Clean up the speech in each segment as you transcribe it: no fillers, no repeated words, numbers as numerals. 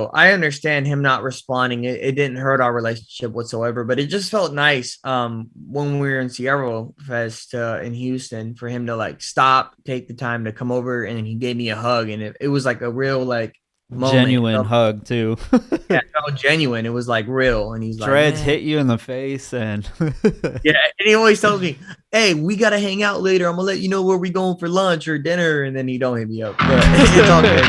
So I understand him not responding. It didn't hurt our relationship whatsoever, but it just felt nice when we were in Sierra Fest in Houston for him to like stop, take the time to come over, and he gave me a hug, and it was like a real like moment. It Genuine felt, hug too. yeah, it felt genuine. It was like real, and he's like, Dreads man, hit you in the face and yeah. And he always tells me, "Hey, we gotta hang out later. I'm gonna let you know where we going for lunch or dinner," and then he don't hit me up, but it's all good.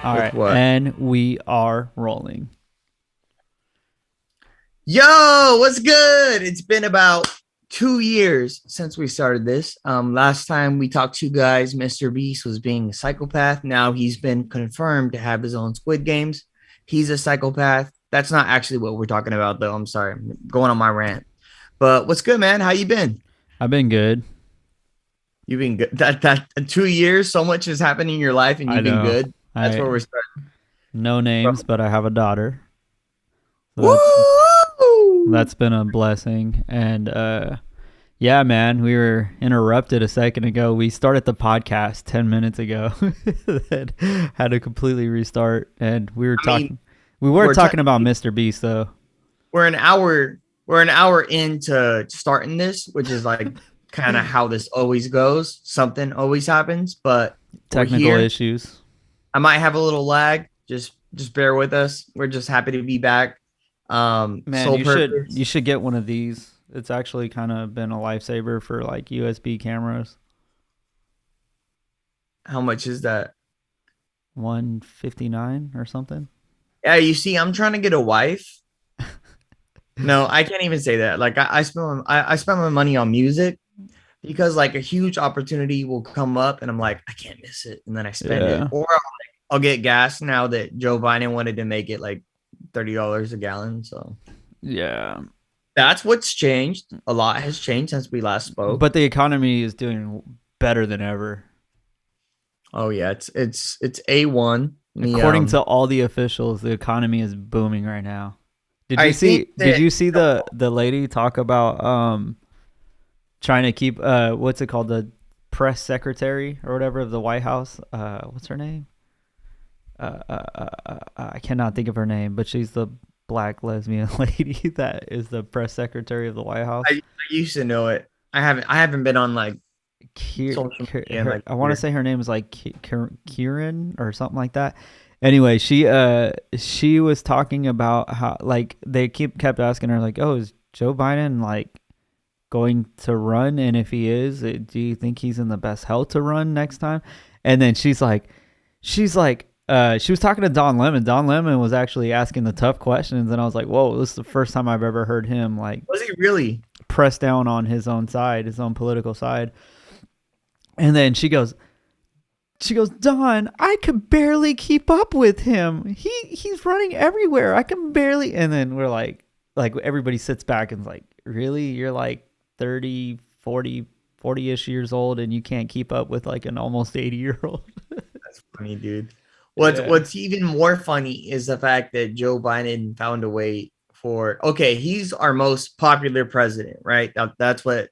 all With right, what? and we are rolling. Yo, what's good? It's been about 2 years since we started this. Last time we talked to you guys, Mr. Beast was being a psychopath. Now he's been confirmed to have his own Squid Games. He's a psychopath. That's not actually what we're talking about, though. I'm sorry, I'm going on my rant. But what's good, man? How you been? I've been good. You've been good. That 2 years, so much has happened in your life, and I you've been know. good. That's I where we're starting. no names, but I have a daughter. So Woo! that's been a blessing. And yeah, man, we were interrupted a second ago. We started the podcast 10 minutes ago. Then had to completely restart, and we were I mean, talking. We weren't we're talking about technically Mr. Beast though. we're an hour we're an hour into starting this, which is like kind of how this always goes. Something always happens, but we're Technical here. issues. I might have a little lag. Just bear with us. We're just happy to be back. Man, Sole purpose. you should get one of these. It's actually kind of been a lifesaver for like USB cameras. How much is that? 159 or something. Yeah, you see, I'm trying to get a wife. No, I can't even say that. Like I spend my money on music because like a huge opportunity will come up and I'm like, I can't miss it. And then I spend it. Yeah. Or I'll get gas now that Joe Biden wanted to make it like $30 a gallon. So Yeah. that's what's changed. A lot has changed since we last spoke. But the economy is doing better than ever. Oh yeah, it's A1. According to all the officials, the economy is booming right now. I think Did that you see the lady talk about trying to keep what's it called, the press secretary or whatever of the White House? What's her name? I cannot think of her name, but she's the black lesbian lady that is the press secretary of the White House. I used to know it. I haven't been on like social media in like I want to years. say her name is like Kieran or something like that. Anyway, she was talking about how like they kept asking her like, "Oh, is Joe Biden like going to run? And if he is, do you think he's in the best health to run next time?" And then she's like, she was talking to Don Lemon. Don Lemon was actually asking the tough questions, and I was like, "Whoa, this is the first time I've ever heard him like Was he really? press down on his own side, his own political side." And then she goes, "Don, I could barely keep up with him. He's running everywhere. I can barely." And then we're like everybody sits back and's like, "Really? You're like 30, 40-ish years old and you can't keep up with like an almost 80-year-old?" That's funny, dude. What's Yeah. what's even more funny is the fact that Joe Biden found a way for okay, he's our most popular president, right? That's what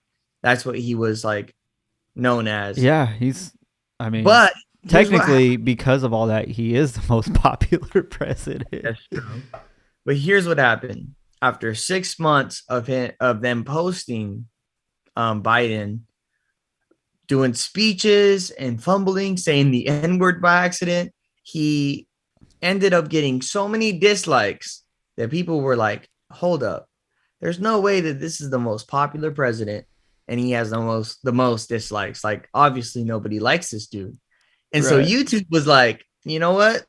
he was like known as. Yeah, I mean, But here's what technically because of all that, he is the most popular president. that's true. But here's what happened. After 6 months of them posting Biden doing speeches and fumbling, saying the N word by accident, he ended up getting so many dislikes that people were like, hold up. There's no way that this is the most popular president and he has the most dislikes. Like, obviously, nobody likes this dude. And so Right. YouTube was like, you know what?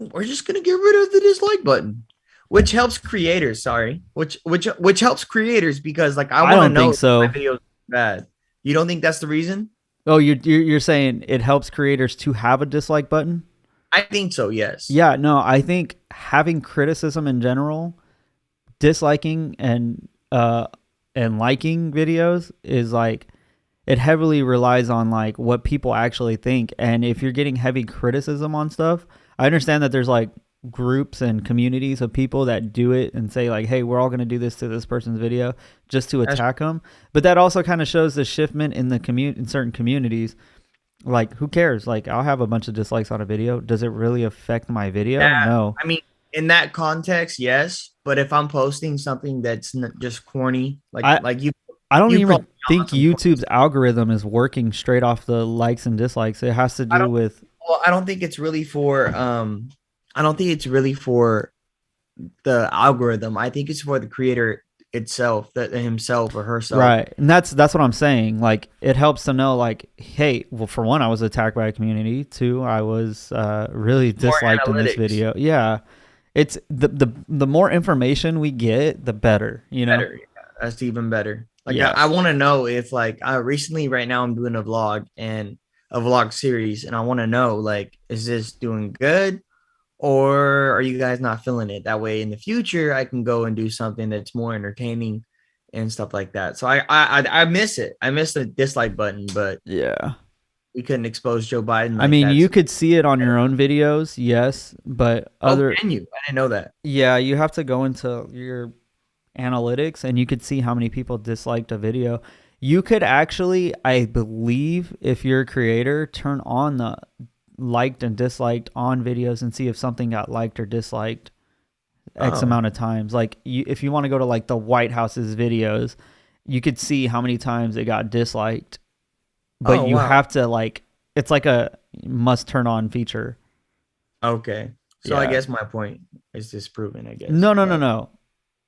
We're just gonna get rid of the dislike button, which helps creators. Sorry, which helps creators because like I I want to don't know think if my so. videos are bad. You don't think that's the reason? Oh, you're saying it helps creators to have a dislike button? I think so. Yes. Yeah, no, I think having criticism in general, disliking and liking videos is like it heavily relies on like what people actually think. And if you're getting heavy criticism on stuff, I understand that there's like groups and communities of people that do it and say like, hey, we're all going to do this to this person's video just to That's attack them. But that also kind of shows the shiftment in the in certain communities. Like, who cares? Like, I'll have a bunch of dislikes on a video. Does it really affect my video? yeah. No. I mean, in that context, yes. But if I'm posting something that's just corny, I like I don't you call even me think on some corny. YouTube's algorithm is working straight off the likes and dislikes. It has to I do don't. with Well, I don't think it's really for. I don't think it's really for the algorithm. I think it's for the creator itself, that himself or herself. right. And that's what I'm saying. Like, it helps to know like, hey, well, for one, I was attacked by a community. Two, I was really More disliked in this analytics, video. Yeah. It's the more information we get, the better, you know? better. Yeah, that's even better. Like Yeah. I want to know if like I recently right now I'm doing a vlog and a vlog series, and I want to know like, is this doing good, or are you guys not feeling it? That way in the future I can go and do something that's more entertaining and stuff like that. So I miss it. I miss the dislike button, but Yeah. we couldn't expose Joe Biden I like mean, that. you could see it on your own videos, yes, but Oh, other can you? I didn't know that. yeah, you have to go into your analytics and you could see how many people disliked a video. You could actually, I believe, if you're a creator, turn on the liked and disliked on videos and see if something got liked or disliked X Oh, amount of times. Like, if you want to go to like the White House's videos, you could see how many times it got disliked. But oh you wow. have to like, it's like a must turn on feature. Okay. So I Yeah. guess my point is disproven, I guess. No, no, no, But no.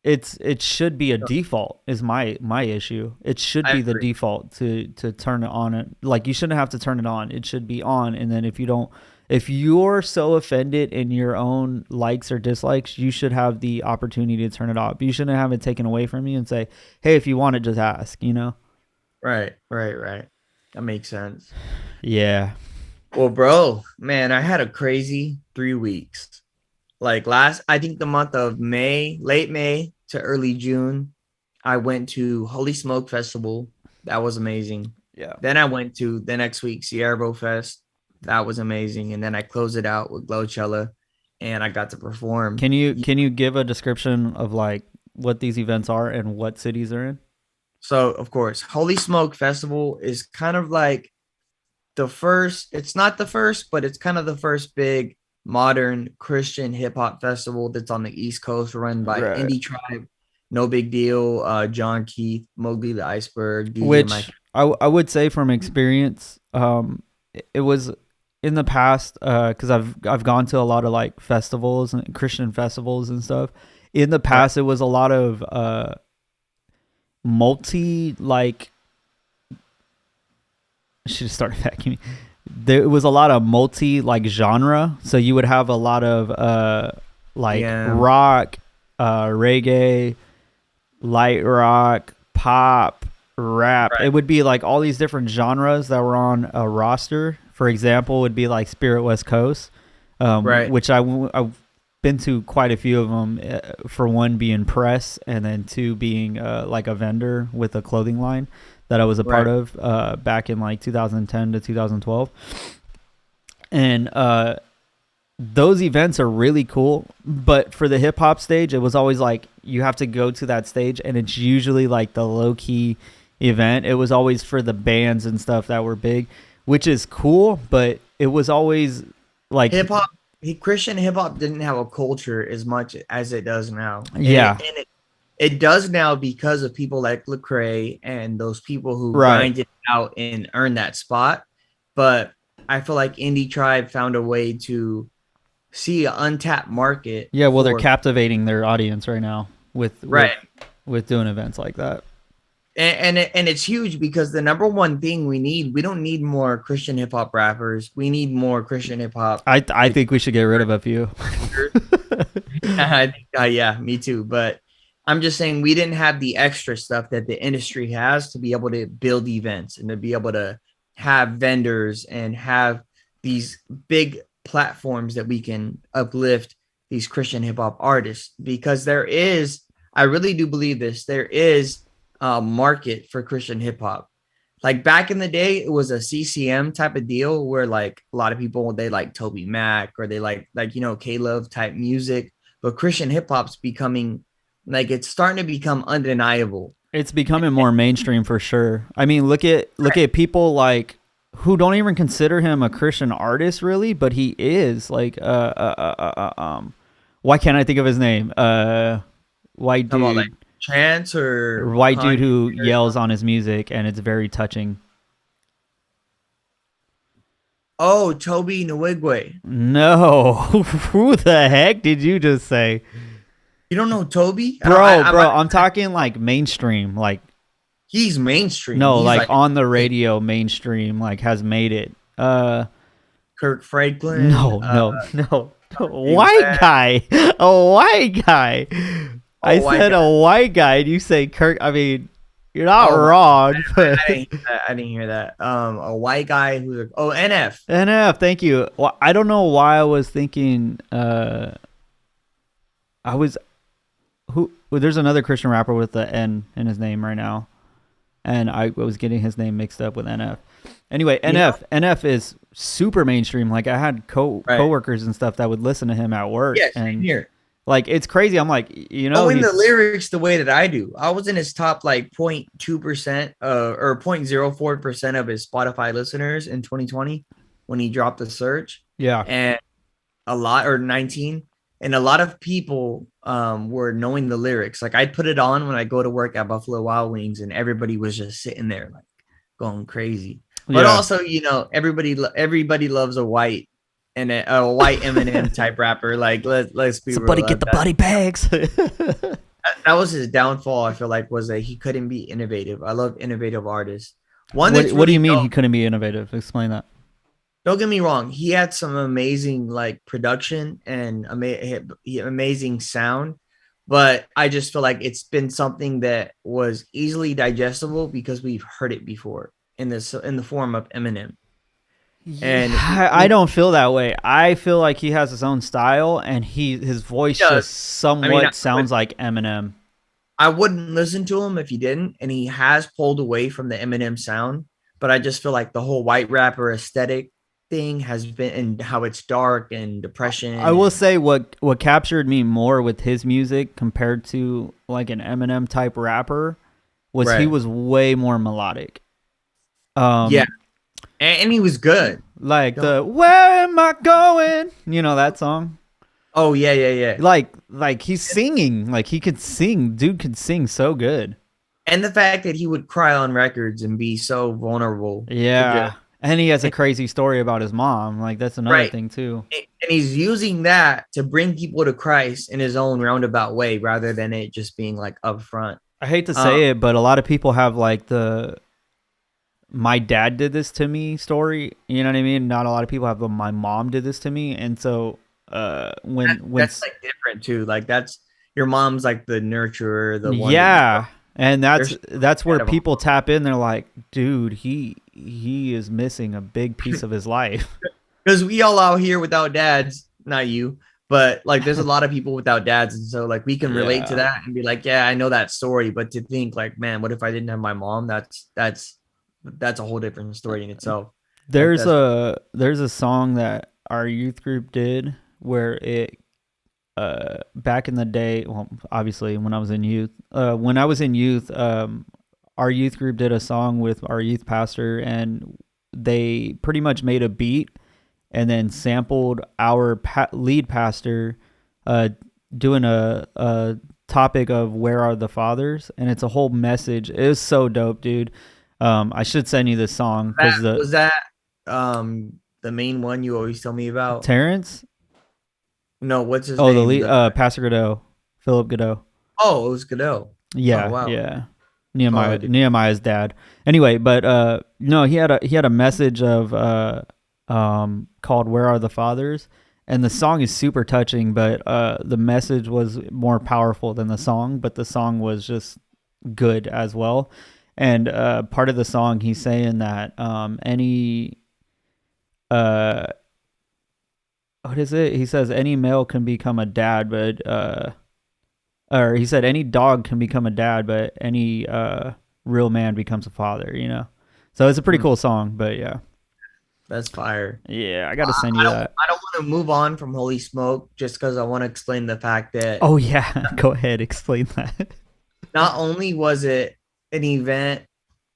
It should be a default is my issue. It should I be the agree. default to turn it on. It like, you shouldn't have to turn it on. It should be on, and then if you're so offended in your own likes or dislikes, you should have the opportunity to turn it off. You shouldn't have it taken away from you and say, "Hey, if you want it, just ask." You know? Right. That makes sense. Yeah. Well, bro, man, I had a crazy 3 weeks. Like I think the month of May, late May to early June, I went to Holy Smoke Festival. That was amazing. Yeah. Then I went to the next week, Sierra Fest. That was amazing. And then I closed it out with Glowcella, and I got to perform. Can you give a description of like what these events are and what cities they're in? So, of course, Holy Smoke Festival is kind of like the first, it's not the first, but it's kind of the first big modern Christian hip hop festival that's on the East Coast, run by Right. Indie Tribe, No Big Deal, John Keith, Mowgli the Iceberg, DJ Mike. Which I would say from experience, it was in the past, because I've gone to a lot of like festivals and Christian festivals and stuff. In the Right, past, it was a lot of multi like, I should start vacuuming. There was a lot of multi like genre, so you would have a lot of like yeah, rock, reggae, light rock, pop, rap. right, It would be like all these different genres that were on a roster. For example, would be like Spirit West Coast, right, which I've been to quite a few of them. For one, being press, and then two being like a vendor with a clothing line that I was a part right. of back in like 2010 to 2012. And those events are really cool, but for the hip hop stage, it was always like you have to go to that stage, and it's usually like the low key event. It was always for the bands and stuff that were big, which is cool, but it was always like, Hip hop, Christian hip hop didn't have a culture as much as it does now. yeah, It does now because of people like Lecrae and those people who right. grinded out and earned that spot. But I feel like Indie Tribe found a way to see an untapped market Yeah, well, they're for captivating their audience right now with right. with doing events like that. And it's huge because the number one thing we don't need more Christian hip hop rappers. We need more Christian hip hop. I think we should get rid of a few. I think, yeah, me too. But I'm just saying we didn't have the extra stuff that the industry has to be able to build events and to be able to have vendors and have these big platforms that we can uplift these Christian hip hop artists, because I really do believe this, there is a market for Christian hip hop. like back in the day, it was a CCM type of deal where like a lot of people they like Toby Mac or they like K-Love type music, but Christian hip hop's becoming like it's starting to become undeniable. It's becoming more mainstream for sure. I mean, look at people like who don't even consider him a Christian artist really, but he is like why can't I think of his name? White Talking about dude, like Chance or white dude Kanye who or yells something. on his music and it's very touching. Oh, Toby Nwigwe. No, who the heck did you just say, You don't know Toby? I don't. bro? I'm talking like mainstream, like He's mainstream. no, He's like like on the radio, mainstream, like has made it. Kirk Franklin. No, no, no. Kanye White West. guy. A white guy. I Oh, white said guy. a white guy and you say Kirk. I mean, you're not Oh, wrong, but I didn't hear that. I didn't hear that. A white guy who's like, oh, NF. NF, thank you. Well, I don't know why I was thinking I was who well, there's another Christian rapper with the N in his name right now. And I was getting his name mixed up with NF. Anyway, You know, NF is super mainstream. Like I had right? coworkers and stuff that would listen to him at work, Yeah, same and here. like it's crazy. I'm like, Knowing the he's lyrics the way that I do, I was in his top like 0.2% or 0.04% of his Spotify listeners in 2020 when he dropped the search, yeah, and a lot or 19, and a lot of people were knowing the lyrics. Like I'd put it on when I go to work at Buffalo Wild Wings, and everybody was just sitting there like going crazy. But yeah. also, everybody loves a white and a white Eminem type rapper. Like let's be Somebody real. get the body bags. That was his downfall. I feel like was that he couldn't be innovative. I love innovative artists. One that's What do you really mean dope. he couldn't be innovative? Explain that. Don't get me wrong. He had some amazing like production and amazing sound, but I just feel like it's been something that was easily digestible because we've heard it before in the form of Eminem. And I don't feel that way. I feel like he has his own style, and his he voice does. just I mean, somewhat sounds like Eminem. I wouldn't listen to him if he didn't, and he has pulled away from the Eminem sound. But I just feel like the whole white rapper aesthetic thing has been, and how it's dark and I depression, will and say what captured me more with his music compared to like an Eminem type rapper was he right, was way more melodic. yeah, Um, and he was good. like Don't, the "Where am I going?" You know that song. oh yeah, yeah, yeah. Like he's singing, like he could sing. Dude could sing so good. And the fact that he would cry on records and be so vulnerable to Yeah, just and he has a crazy story about his mom. Like that's another right, thing too. and he's using that to bring people to Christ in his own roundabout way, rather than it just being like upfront. I hate to Um, say it, but a lot of people have like the "my dad did this to me" story. You know what I mean? Not a lot of people have the "my mom did this to me," and so that's like different too. Like that's your mom's like the nurturer, the one that you love. yeah, and There's that's where kind of people tap in. They're like, dude, he is missing a big piece of his life. because we all out here without dads, not you, but like there's a lot of people without dads, and so like we can relate to Yeah. that and be like, yeah, I know that story. But to think like, man, what if I didn't have my mom? That's a whole different story in itself. Like There's that's a song that our youth group did where it back in the day, well obviously when I was in youth, our youth group did a song with our youth pastor, and they pretty much made a beat and then sampled our lead pastor uh doing a topic of "Where Are the Fathers," and it's a whole message. It was so dope, dude. I should send you this song because that the main one you always tell me about? Terrence. No, what's his Oh, the name? lead, Pastor Godot, Philip Godot. Oh, it was Godot. Oh Yeah, wow. yeah. Oh, dude. Nehemiah's dad. Anyway, but no, he had a message of called "Where Are the Fathers," and the song is super touching, but the message was more powerful than the song, but the song was just good as well. And part of the song, he's saying that any uh what is it? He says any male can become a dad, but or he said any dog can become a dad, but any real man becomes a father. So it's a pretty Mm, cool song, but yeah. that's fire. Yeah, I got to I send I you don't that. I don't want to move on from Holy Smoke just because I want to explain the fact that Oh yeah, go ahead, explain that. not only was it an event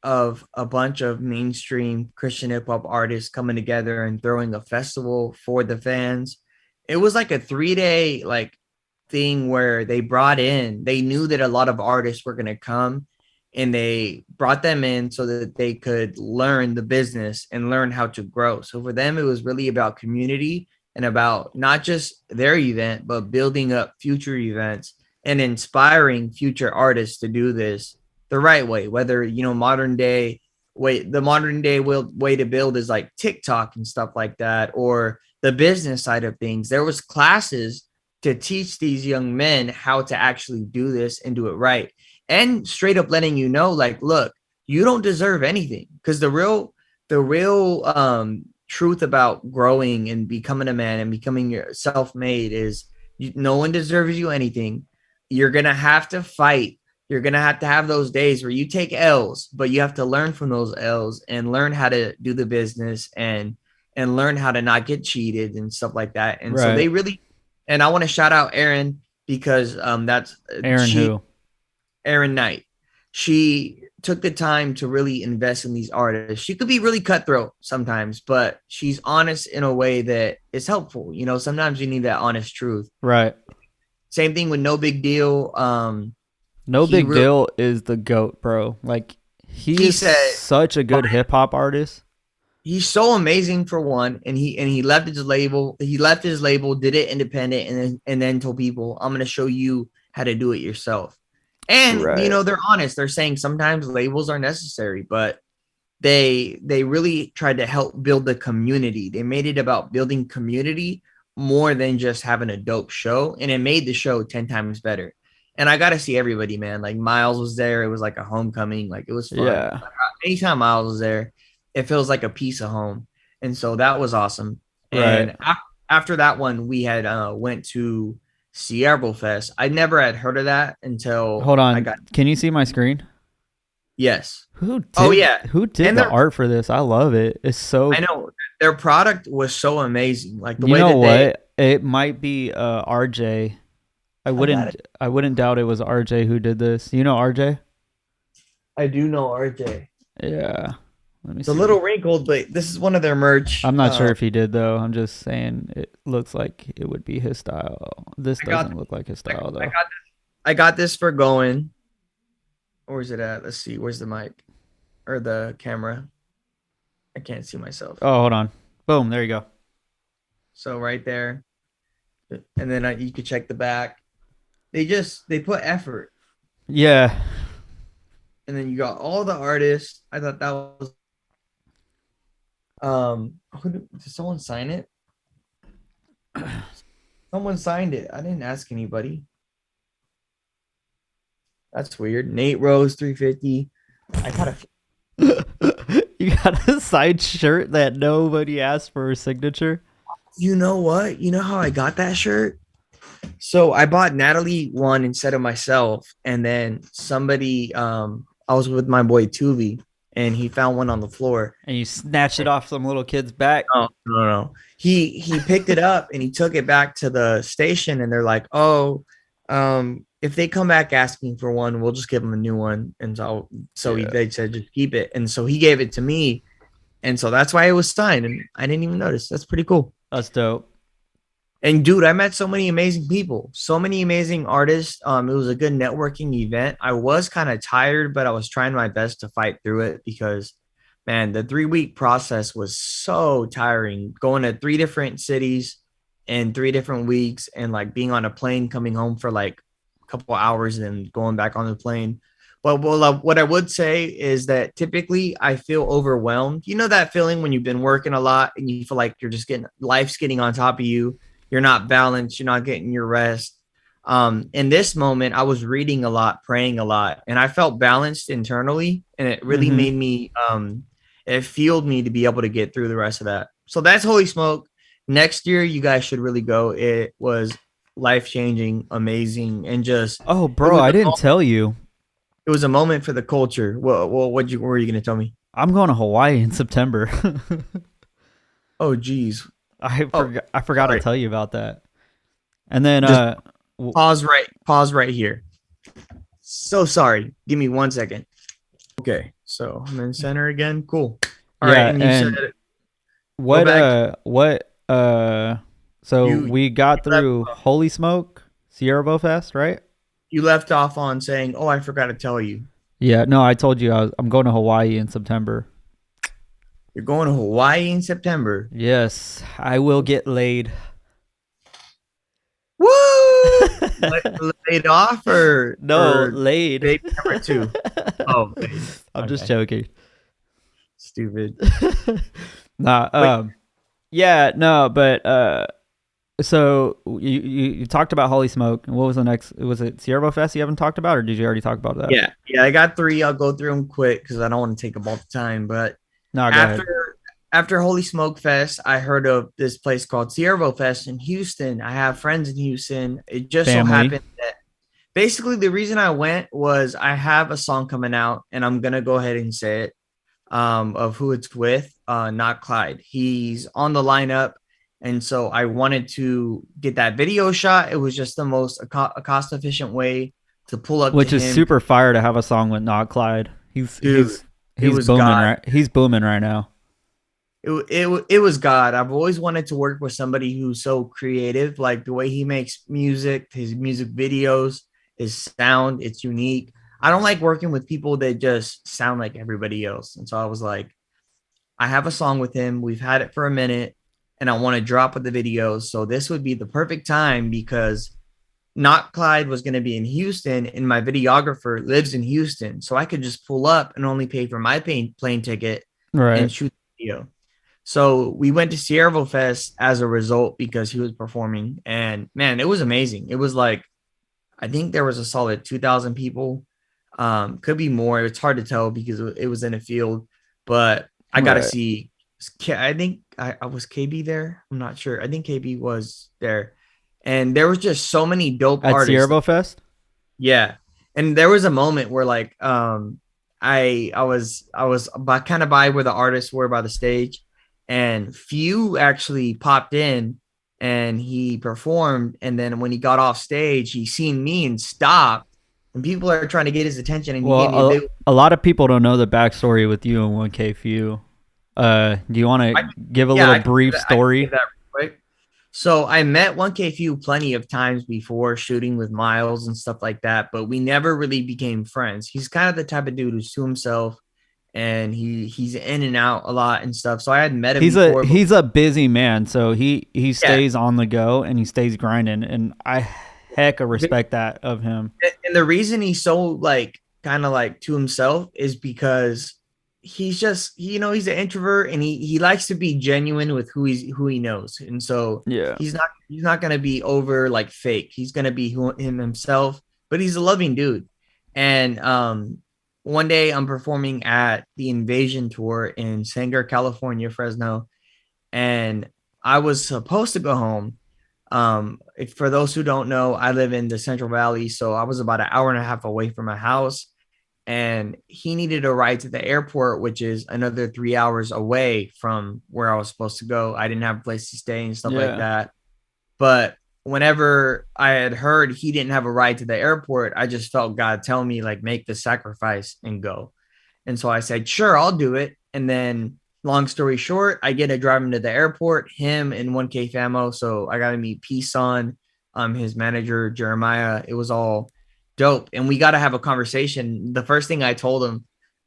of a bunch of mainstream Christian hip hop artists coming together and throwing a festival for the fans, it was like a 3 day like thing where they knew that a lot of artists were gonna come and they brought them in so that they could learn the business and learn how to grow. So for them, it was really about community and about not just their event, but building up future events and inspiring future artists to do this the right way. Whether modern day the modern day way to build is like TikTok and stuff like that, or the business side of things. There was classes to teach these young men how to actually do this and do it right, and straight up letting you know, like, look, you don't deserve anything, because the real truth about growing and becoming a man and becoming your self-made is no one deserves you anything. You're gonna have to fight. You're gonna have to have those days where you take L's, but you have to learn from those L's and learn how to do the business and learn how to not get cheated and stuff like that. And so Right. they really, and I want to shout out Erin because that's Aaron she who? Erin Knight. She took the time to really invest in these artists. She could be really cutthroat sometimes, but she's honest in a way that is helpful. Sometimes you need that honest truth. Right. Same thing with No Big Deal. No He Big really Deal is the GOAT, bro. Like he he is said such a good hip hop artist. he's so amazing for one, and he left his label. He left his label, did it independent, and then told people, "I'm going to show you how to do it yourself." And Right. they're honest. They're saying sometimes labels are necessary, but they really tried to help build the community. They made it about building community more than just having a dope show, and it made the show 10 times better. And I got to see everybody, man. Like Miles was there. It was like a homecoming. Like it was fun. Yeah. Anytime Miles was there, it feels like a piece of home. And so that was awesome. Right. And after that one, we had went to Sierra Fest. I never had heard of that until Hold I on. got Can you see my screen? yes. Who Oh did yeah. who did And the their art for this? I love it. It's I so know their product was so amazing. Like the you way know that they what? It might be RJ. I I got wouldn't it. I wouldn't doubt it was RJ who did this. You know RJ? I do know RJ. Yeah. Let me It's a see. little wrinkled, but this is one of their merch. I'm not sure if he did though. I'm just saying it looks like it would be his style. This I got doesn't look like his I, style I though. got I got this for going. Where's it at? Let's see. Where's the mic or the camera? I can't see myself. Oh, hold on. Boom, there you go. So right there, and then you could check the back. They put effort, Yeah. and then you got all the artists. I thought that was did someone sign it? Someone signed it. I didn't ask anybody. That's weird. Nate Rose 350. I gotta You got a side shirt that nobody asked for a signature? You know what? You know how I got that shirt? So I bought Natalie one instead of myself, and then somebody I was with my boy Tuvi, and he found one on the floor. And you snatched it off some little kid's back? Oh, no, no. He picked it up and he took it back to the station, and they're like, "Oh, if they come back asking for one, we'll just give them a new one." And Yeah. they said just keep it, and so he gave it to me, and so that's why it was signed, and I didn't even notice. That's pretty cool. That's dope. And dude, I met so many amazing people, so many amazing artists. It was a good networking event. I was kind of tired, but I was trying my best to fight through it because, man, the 3 week process was so tiring. Going to 3 different cities in 3 different weeks, and like being on a plane, coming home for like a couple hours, and then going back on the plane. But what I would say is that typically I feel overwhelmed. You know that feeling when you've been working a lot and you feel like you're just getting life's getting on top of you, you're not balanced, you're not getting your rest. In this moment, I was reading a lot, praying a lot, and I felt balanced internally, and it really Mm-hmm. made me it fueled me to be able to get through the rest of that. So that's Holy Smoke. Next year you guys should really go. It was life changing, amazing, and just Oh, it bro, was I a didn't tell you. it was a moment for the culture. What were you gonna tell me? I'm going to Hawaii in September. Oh, geez. Oh, I forgot to sorry. tell you about that. And then Just w- pause right here. So sorry. Give me 1 second. Okay, so I'm in center again. Cool. All right, yeah, and you said and go what back. so You we got left through Holy Smoke, Sierra Bow Fest, right? you left off on saying, "Oh, I forgot to tell you, Yeah, no, I told you I'm going to Hawaii in September. you're going to Hawaii in September." Yes, I will get laid. Woo! Laid off No, or laid. baby number two? Oh, laid. I'm just Okay, joking. stupid. Nah, Wait, yeah, no, but so you talked about Holy Smoke. What was the next? Was it Sierra Bow Fest you haven't talked about, or did you already talk about that? yeah, I got three. I'll go through them quick because I don't want to take up all the time. But No, go ahead. after Holy Smoke Fest, I heard of this place called Ciervo Fest in Houston. I have friends in Houston. It just so Family. happened that basically the reason I went was I have a song coming out, and I'm gonna go ahead and say it. Of who it's with, not Clyde. He's on the lineup, and so I wanted to get that video shot. It was just the most a cost efficient way to pull up to Which is him, super fire to have a song with Not Clyde. He's dude. he's It he's was booming God. right. He's booming right now. It was God. I've always wanted to work with somebody who's so creative, like the way he makes music, his music videos, his sound. It's unique. I don't like working with people that just sound like everybody else. And so I was like, I have a song with him. We've had it for a minute, and I want to drop with the videos. So this would be the perfect time because not Clyde was going to be in Houston, and my videographer lives in Houston, so I could just pull up and only pay for my plane ticket Right. and shoot the video. So we went to Sierra Fest as a result because he was performing, and man, it was amazing. It was like I think there was a solid 2,000 people. Could be more. It's hard to tell because it was in a field, but I got to Right. see. I think I was KB there. I'm not sure. I think KB was there, and there was just so many dope At Sierra artists. Bow Fest? Yeah, and there was a moment where like I was by kind of by where the artists were by the stage, and Few actually popped in and he performed, and then when he got off stage, he seen me and stopped, and people are trying to get his attention, and he gave me a Well, big. a lot of people don't know the backstory with you and 1K Few. Do you want I, to give a yeah, little I can do brief that. I can give story? that real quick. So I met 1K Few plenty of times before shooting with Miles and stuff like that, but we never really became friends. He's kind of the type of dude who's to himself, and he's in and out a lot and stuff. So I had met him before, but He's a busy man, so he yeah. stays on the go and he stays grinding, and I hecka respect that of him. And the reason he's so like kind of like to himself is because he's just he's an introvert, and he likes to be genuine with who he knows, and so Yeah. he's not gonna be over like fake. He's gonna be him himself, but he's a loving dude. And one day I'm performing at the Invasion tour in Sanger, California, Fresno, and I was supposed to go home. For those who don't know, I live in the Central Valley, so I was about an hour and a half away from my house, and he needed a ride to the airport, which is another 3 hours away from where I was supposed to go. I didn't have a place to stay and stuff like Yeah. that. But whenever I had heard he didn't have a ride to the airport, I just felt God tell me, like, make the sacrifice and go. And so I said, sure, I'll do it. And then, long story short, I get to drive him to the airport, him and 1K Famo. So I got to meet P-Son, his manager, Jeremiah. It was all dope. And we got to have a conversation. The first thing I told him,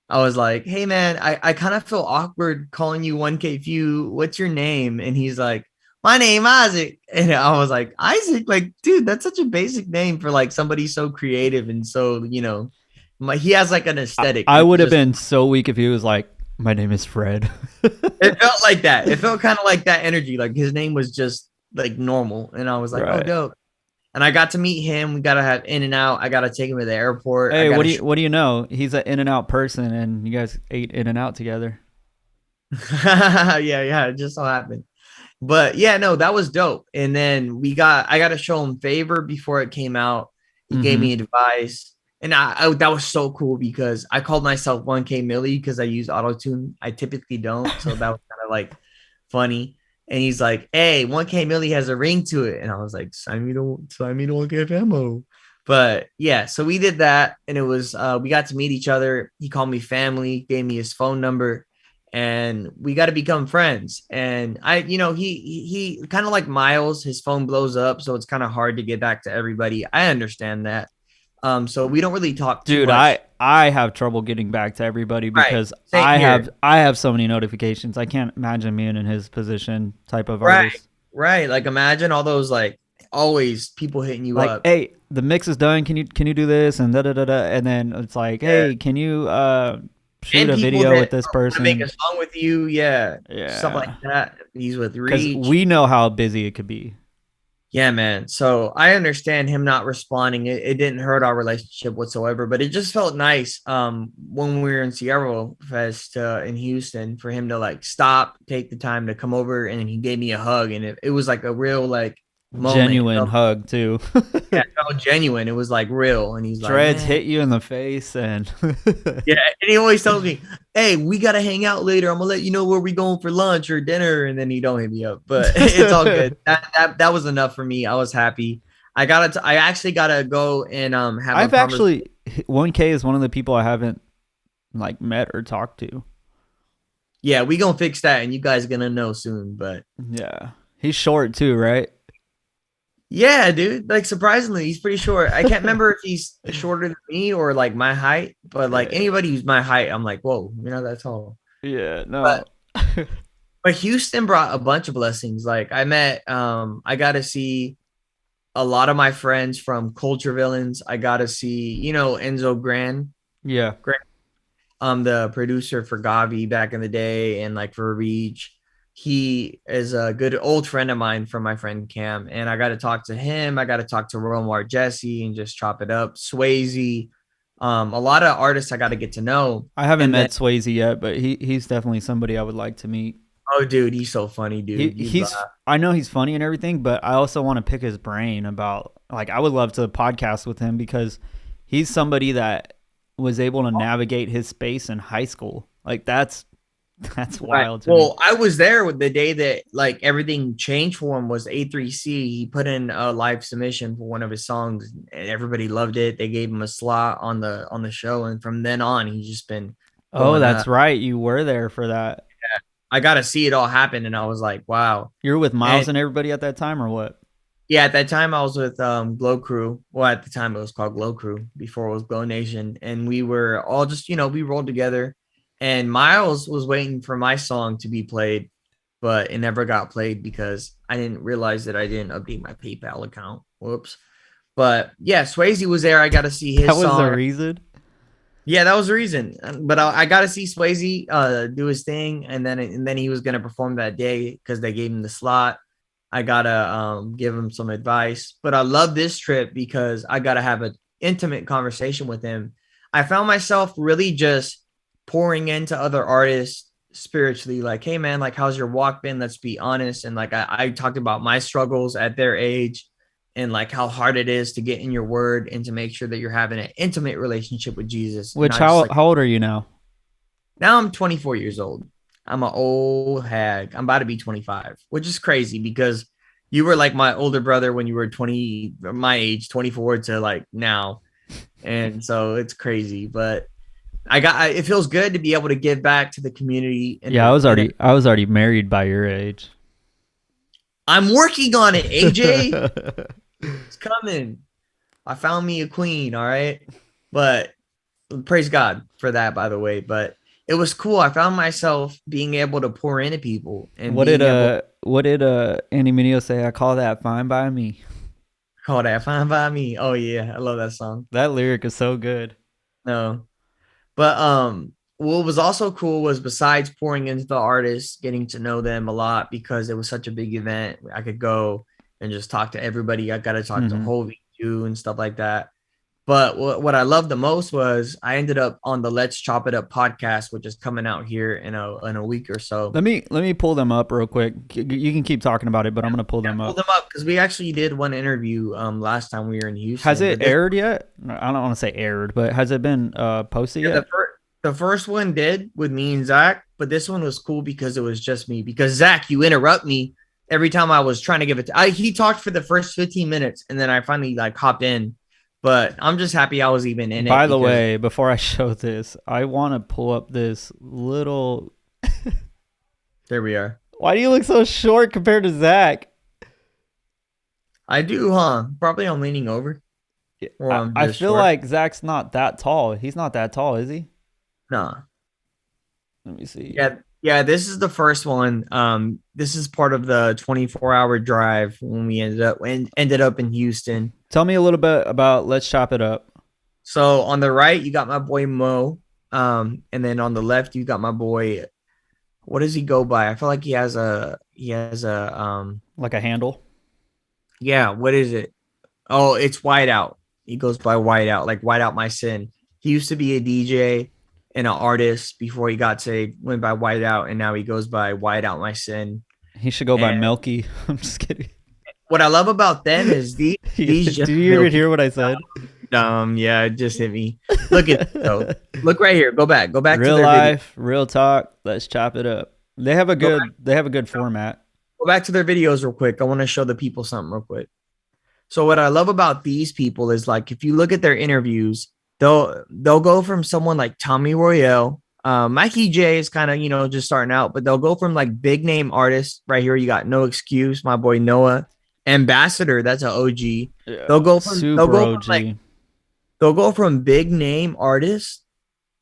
I was like, hey, man, I kind of feel awkward calling you 1K Few. What's your name? And he's like, my name Isaac. And I was like, Isaac, like, dude, that's such a basic name for like somebody so creative and so, he has like an aesthetic. I It's would have just been so weak if he was like, "My name is Fred." it felt like that. It felt kind of like that energy. Like his name was just like normal. And I was like, oh, Right. dope. And I got to meet him. We got to have In and Out. I got to take him to the airport. I Hey, got to what do you know? He's an In and Out person, and you guys ate In and Out together. yeah, it just so happened. But yeah, no, that was dope. And then I got to show him Favor before it came out. He gave Mm-hmm. me advice. And that was so cool because I called myself 1K Millie because I use auto tune. I typically don't, so that was kind of like funny. And he's like, "Hey, 1K Millie has a ring to it," and I was like, sign me to 1K Famo." But yeah, so we did that, and it was we got to meet each other. He called me family, gave me his phone number, and we got to become friends. And he kind of like Miles, his phone blows up, so it's kind of hard to get back to everybody. I understand that. So we don't really talk too Dude, much. I have trouble getting back to everybody Right. because Same here. I have so many notifications. I can't imagine being in his position type of Right. artist. Right. Like imagine all those like always people hitting you Like, up. hey, the mix is done. Can you do this and da da da da? And then it's like, Yeah. hey, can you shoot And a people video with that this want to make a person? song with you. Yeah. Stuff like Yeah, that. He's with because Reach. we know how busy it could be. Yeah, man. So I understand him not responding. It didn't hurt our relationship whatsoever, but it just felt nice when we were in Sierra Fest in Houston for him to like stop, take the time to come over, and he gave me a hug, and it was like a real like moment. It Genuine felt, hug too. yeah, it felt genuine. It was like real, and he's like, Dreads man, hit you in the face and yeah. And he always tells me, "Hey, we gotta hang out later. I'm gonna let you know where we going for lunch or dinner," and then he don't hit me up, but it's all good. That was enough for me. I was happy. I actually gotta go and have a I've conversation. actually 1K is one of the people I haven't like met or talked to. Yeah, we gonna fix that, and you guys gonna know soon. But Yeah. He's short too, right? yeah, dude, like surprisingly, he's pretty short. I can't remember if he's shorter than me or like my height, but like Yeah. anybody who's my height, I'm like, whoa, you're not that tall. Yeah, But no. but Houston brought a bunch of blessings. Like I got to see a lot of my friends from Culture Villains. I got to see, Enzo Yeah. the producer for Gavi back in the day and like for Reach. He is a good old friend of mine from my friend Cam, and I got to talk to him. I got to talk to Romar Jesse and just chop it up. Swayze, a lot of artists I got to get to know. I haven't And then, met Swayze yet, but he's definitely somebody I would like to meet. oh, dude, he's so funny, dude. You He's I know he's funny and everything, but I also want to pick his brain about like I would love to podcast with him because he's somebody that was able to navigate his space in high school. Like that's Right. wild to me. Well, I was there with the day that like everything changed for him was A3C. He put in a live submission for one of his songs and everybody loved it. They gave him a slot on the show. And from then on, he's just been Oh, going that's up. right. You were there for that. I got to see it all happen. And I was like, wow. You were with And Miles and everybody at that time or what? yeah, at that time I was with Glow Crew. Well, at the time it was called Glow Crew before it was Glow Nation. And we were all just, we rolled together. And Miles was waiting for my song to be played, but it never got played because I didn't realize that I didn't update my PayPal account. Whoops. But yeah, Swayze was there. I got to see That his was the song. reason. Yeah, that was the reason. But I got to see Swayze do his thing, and then he was gonna perform that day because they gave him the slot. I gotta give him some advice. But I love this trip because I gotta have an intimate conversation with him. I found myself really just pouring into other artists spiritually, like, hey man, like how's your walk been? Let's be honest. And like I talked about my struggles at their age and like how hard it is to get in your word and to make sure that you're having an intimate relationship with Jesus. Which Not just like how old are you now? now I'm 24 years old. I'm an old hag. I'm about to be 25, which is crazy because you were like my older brother when you were 20, my age, 24 to like now. And so it's crazy, but it feels good to be able to give back to the community. Yeah, I was already married by your age. I'm working on it, AJ. It's coming. I found me a queen. All right. But praise God for that, by the way. But it was cool. I found myself being able to pour into people and being able to What did Andy Mineo say? I call that fine by me. call that fine by me. Oh yeah, I love that song. That lyric is so good. No. But what was also cool was besides pouring into the artists, getting to know them a lot because it was such a big event. I could go and just talk to everybody. I got to talk to Mhm. Hovey too and stuff like that. But what I loved the most was I ended up on the Let's Chop It Up podcast, which is coming out here in a week or so. Let me pull them up real quick. You can keep talking about it, but I'm gonna pull Yeah, them pull up. them up because we actually did one interview last time we were in Has Houston. it But this aired yet? I don't want to say aired, but has it been posted yeah, yet? the first one did with me and Zach, but this one was cool because it was just me. Because Zach, you interrupt me every time I was trying to give it. He talked for the first 15 minutes, and then I finally like hopped in. But I'm just happy I was even in it By the because way, before I show this, I want to pull up this little. there we are. Why do you look so short compared to Zach? I do, huh? Probably I'm leaning over, or I'm I just feel short. like Zach's not that tall. He's not that tall, is he? Nah. Let me see. Yeah, yeah. This is the first one. This is part of the 24-hour drive when we ended up in Houston. Tell me a little bit about Let's Chop It Up. So on the right, you got my boy Mo. And then on the left, you got my boy. What does he go by? I feel like he has a Like a handle. yeah, what is it? Oh, it's Whiteout. He goes by Whiteout, like Whiteout My Sin. He used to be a DJ and an artist before he got saved, went by Whiteout, and now he goes by Whiteout My Sin. He should go by And Milky. I'm just kidding. what I love about them is these Did just you even hear what I said? yeah, it just hit me. Look at though. Look right here. Go back. Go back to Real their video. life, real talk. Let's chop it up. They have a good format. Go back to their videos real quick. I want to show the people something real quick. So what I love about these people is like if you look at their interviews, they'll go from someone like Tommy Royale. Mikey J is kind of just starting out, but they'll go from like big name artists. Right here, you got No Excuse, my boy Noah, Ambassador. That's an OG. Yeah, They'll go from super OG. they'll go from big name artists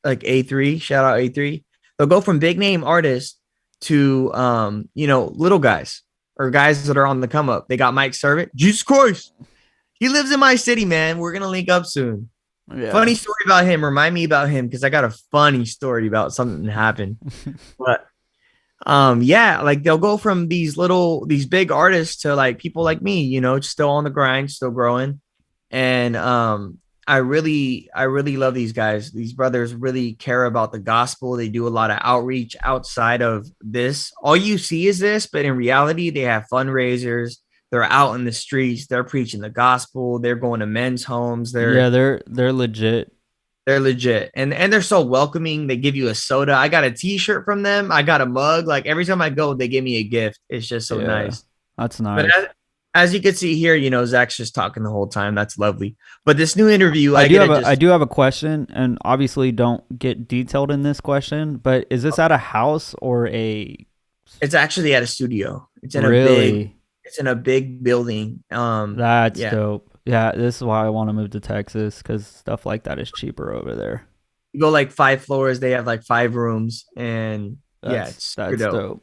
like A3. Shout out A3. They'll go from big name artists to little guys or guys that are on the come up. They got Mike Servant. Jesus Christ. He lives in my city, man. We're gonna link up soon. Yeah. Funny story about him. Remind me about him because I got a funny story about something that happened. But yeah, like they'll go from these big artists to like people like me, still on the grind, still growing. And I really love these guys. These brothers really care about the gospel. They do a lot of outreach outside of this. All you see is this, but in reality, they have fundraisers. They're out in the streets. They're preaching the gospel. They're going to men's homes. They're legit. They're legit, and they're so welcoming. They give you a soda. I got a T-shirt from them. I got a mug. Like every time I go, they give me a gift. It's just so Yeah, nice. that's nice. But as you can see here, Zach's just talking the whole time. That's lovely. But this new interview, I do have a question, and obviously don't get detailed in this question, but is this at a house or a it's actually at a studio. It's in really? it's in a big building. That's Yeah. dope. Yeah, this is why I want to move to Texas because stuff like that is cheaper over there. You go like 5 floors. They have like 5 rooms, and yeah, That's it's super that's dope. dope.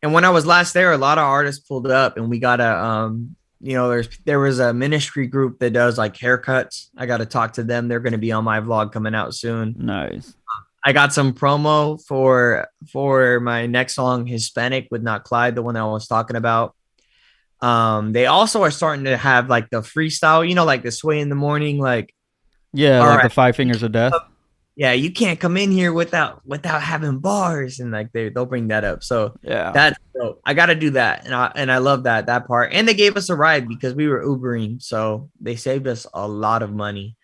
And when I was last there, a lot of artists pulled up, and we got there was a ministry group that does like haircuts. I got to talk to them. They're going to be on my vlog coming out soon. Nice. I got some promo for my next song, Hispanic with Not Clyde, the one that I was talking about. They also are starting to have like the freestyle, like the sway in the morning, like Yeah, all like right, the Five Fingers of Death. yeah, you can't come in here without having bars, and like they'll bring that up. So Yeah. that's dope. I got to do that, and I love that part. And they gave us a ride because we were Ubering, so they saved us a lot of money.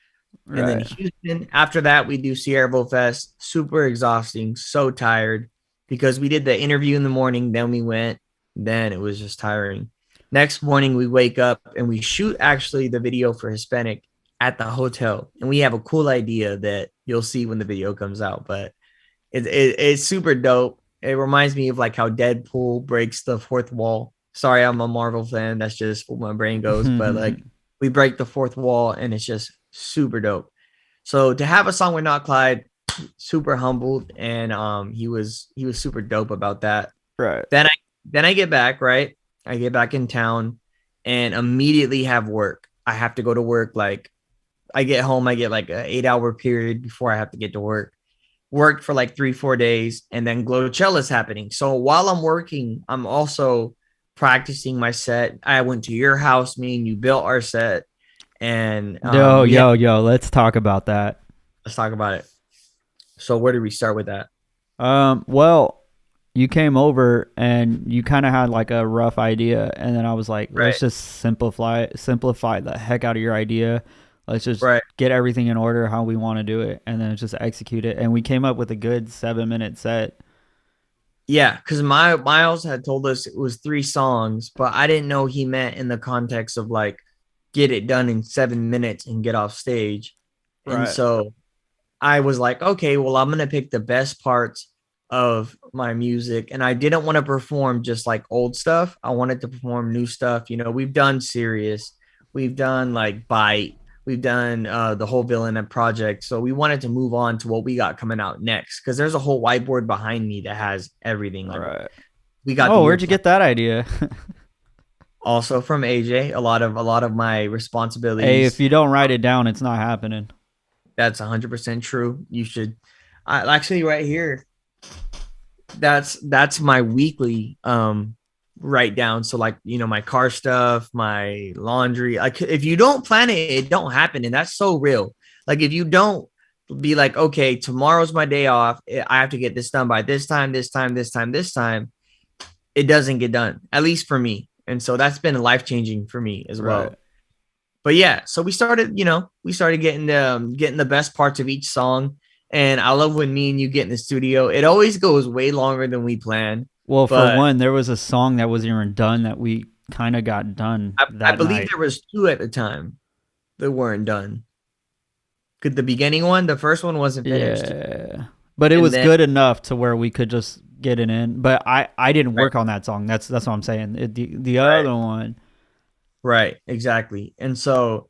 And then Right. Houston, after that, we do Sierra Fest. Super exhausting, so tired because we did the interview in the morning, then we went, then it was just tiring. Next morning, we wake up and we shoot actually the video for Hispanic at the hotel. And we have a cool idea that you'll see when the video comes out, but it's super dope. It reminds me of like how Deadpool breaks the fourth wall. Sorry, I'm a Marvel fan. That's just where my brain goes, but like we break the fourth wall and it's just super dope. So to have a song with Not Clyde, super humbled, and he was super dope about that. Right. Then I get back, right? I get back in town and immediately have work. I have to go to work. Like I get home, I get like an 8-hour period before I have to get to work. Worked for like 3-4 days, and then Glowchella is happening. So while I'm working, I'm also practicing my set. I went to your house, me and you built our set. And Yo, let's talk about that. let's talk about it. So where do we start with that? Well, you came over and you kind of had like a rough idea, and then I was like, let's Right. just simplify the heck out of your idea. Let's just Right. get everything in order how we want to do it, and then just execute it. And we came up with a good 7 minute set. Yeah, because Miles had told us it was 3 songs, but I didn't know he meant in the context of like get it done in 7 minutes and get off stage. And Right. so I was like, okay, well, I'm gonna pick the best parts of my music. And I didn't want to perform just like old stuff. I wanted to perform new stuff. You know, we've done Serious, we've done like Bite, we've done the whole Villain and Project. So we wanted to move on to what we got coming out next. Cause there's a whole whiteboard behind me that has everything. Like Right. we got the Oh, year where'd you plan get that idea? also from AJ. A lot of my Hey, if responsibilities. you don't write it down, it's not happening. That's 100% true. You should. I actually right here. That's my weekly write down. So like my car stuff, my laundry. Like if you don't plan it, it don't happen, and that's so real. Like if you don't be like, okay, tomorrow's my day off. I have to get this done by this time, this time, this time, this time. It doesn't get done. At least for me, and so that's been life changing for me as Right. well. But yeah, so we started getting the best parts of each song. And I love when me and you get in the studio. It always goes way longer than we plan. Well, for But one, there was a song that wasn't even done that we kind of got done I that believe night. there was 2 at the time that weren't done. Could the beginning one, the first one wasn't finished. Yeah. But it And was then good enough to where we could just get it in. But I didn't right, work on that song. That's what I'm saying. The right, other one, right, exactly. And so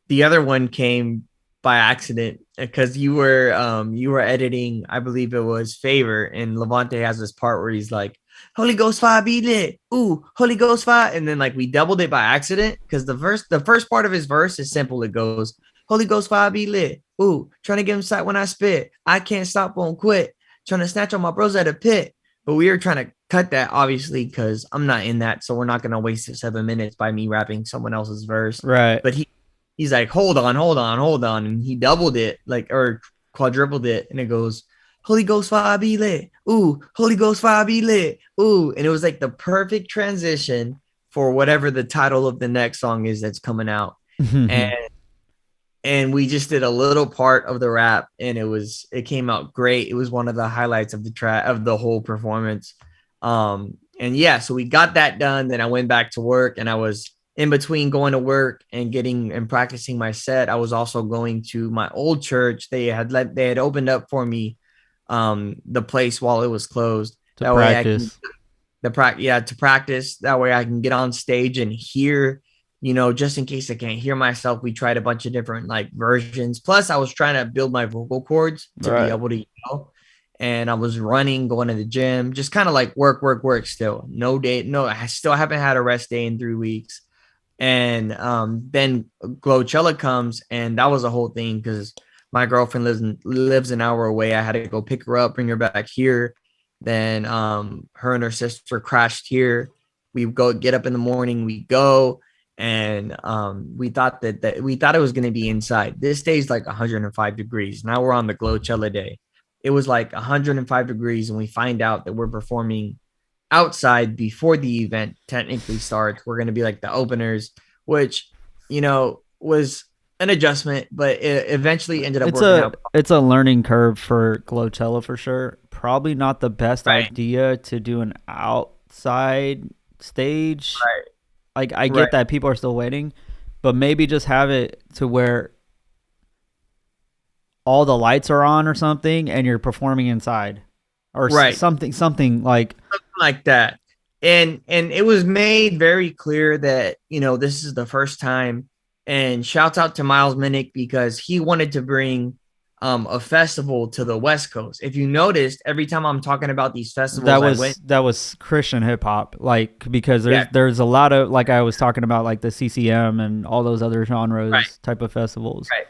the other one came by accident because you were editing, I believe it was Favor, and Levante has this part where he's like, Holy Ghost fire be lit. Ooh, Holy Ghost fire. And then like we doubled it by accident because the first part of his verse is simple. It goes, Holy Ghost fire be lit. Ooh, trying to get him sight when I spit. I can't stop, won't quit. Trying to snatch on my bros at a pit. But we were trying to cut that obviously because I'm not in that. So we're not gonna waste 7 minutes by me rapping someone else's verse. right? But he's like, hold on. And he doubled it, like, or quadrupled it. And it goes, Holy Ghost fire be lit. Ooh, Holy Ghost fire be lit. Ooh. And it was like the perfect transition for whatever the title of the next song is that's coming out. And and we just did a little part of the rap and it came out great. It was one of the highlights of the track of the whole performance. And yeah, so we got that done. Then I went back to work and I was in between going to work and getting and practicing my set. I was also going to my old church. They had opened up for me the place while it was closed. To That way I can practice. to practice. That way I can get on stage and hear, just in case I can't hear myself. We tried a bunch of different like versions. Plus, I was trying to build my vocal cords to be Right. able to yell. And I was running, going to the gym, just kind of like work, work, work still. No day, no, I still haven't had a rest day in 3 weeks. And then Glowchella comes, and that was a whole thing because my girlfriend lives an hour away. I had to go pick her up, bring her back here. Then her and her sister crashed here. We go get up in the morning, we go, and we thought that we thought it was going to be inside. This day's like 105 degrees. Now we're on the Glowchella day. It was like 105 degrees, and we find out that we're performing outside before the event technically starts. We're going to be like the openers, which was an adjustment, but it eventually ended up It's working a out. it's a learning curve for Glowchella for sure. Probably not the best Right, idea to do an outside stage. right, Like I right, get that people are still waiting, but maybe just have it to where all the lights are on or something and you're performing inside or right, something like like that. And it was made very clear that this is the first time. And shouts out to Miles Minnick because he wanted to bring a festival to the West Coast. If you noticed, every time I'm talking about these festivals, I went, that was Christian hip hop, like because yeah, there's a lot of, like I was talking about, like the CCM and all those other right, genres type of festivals. right.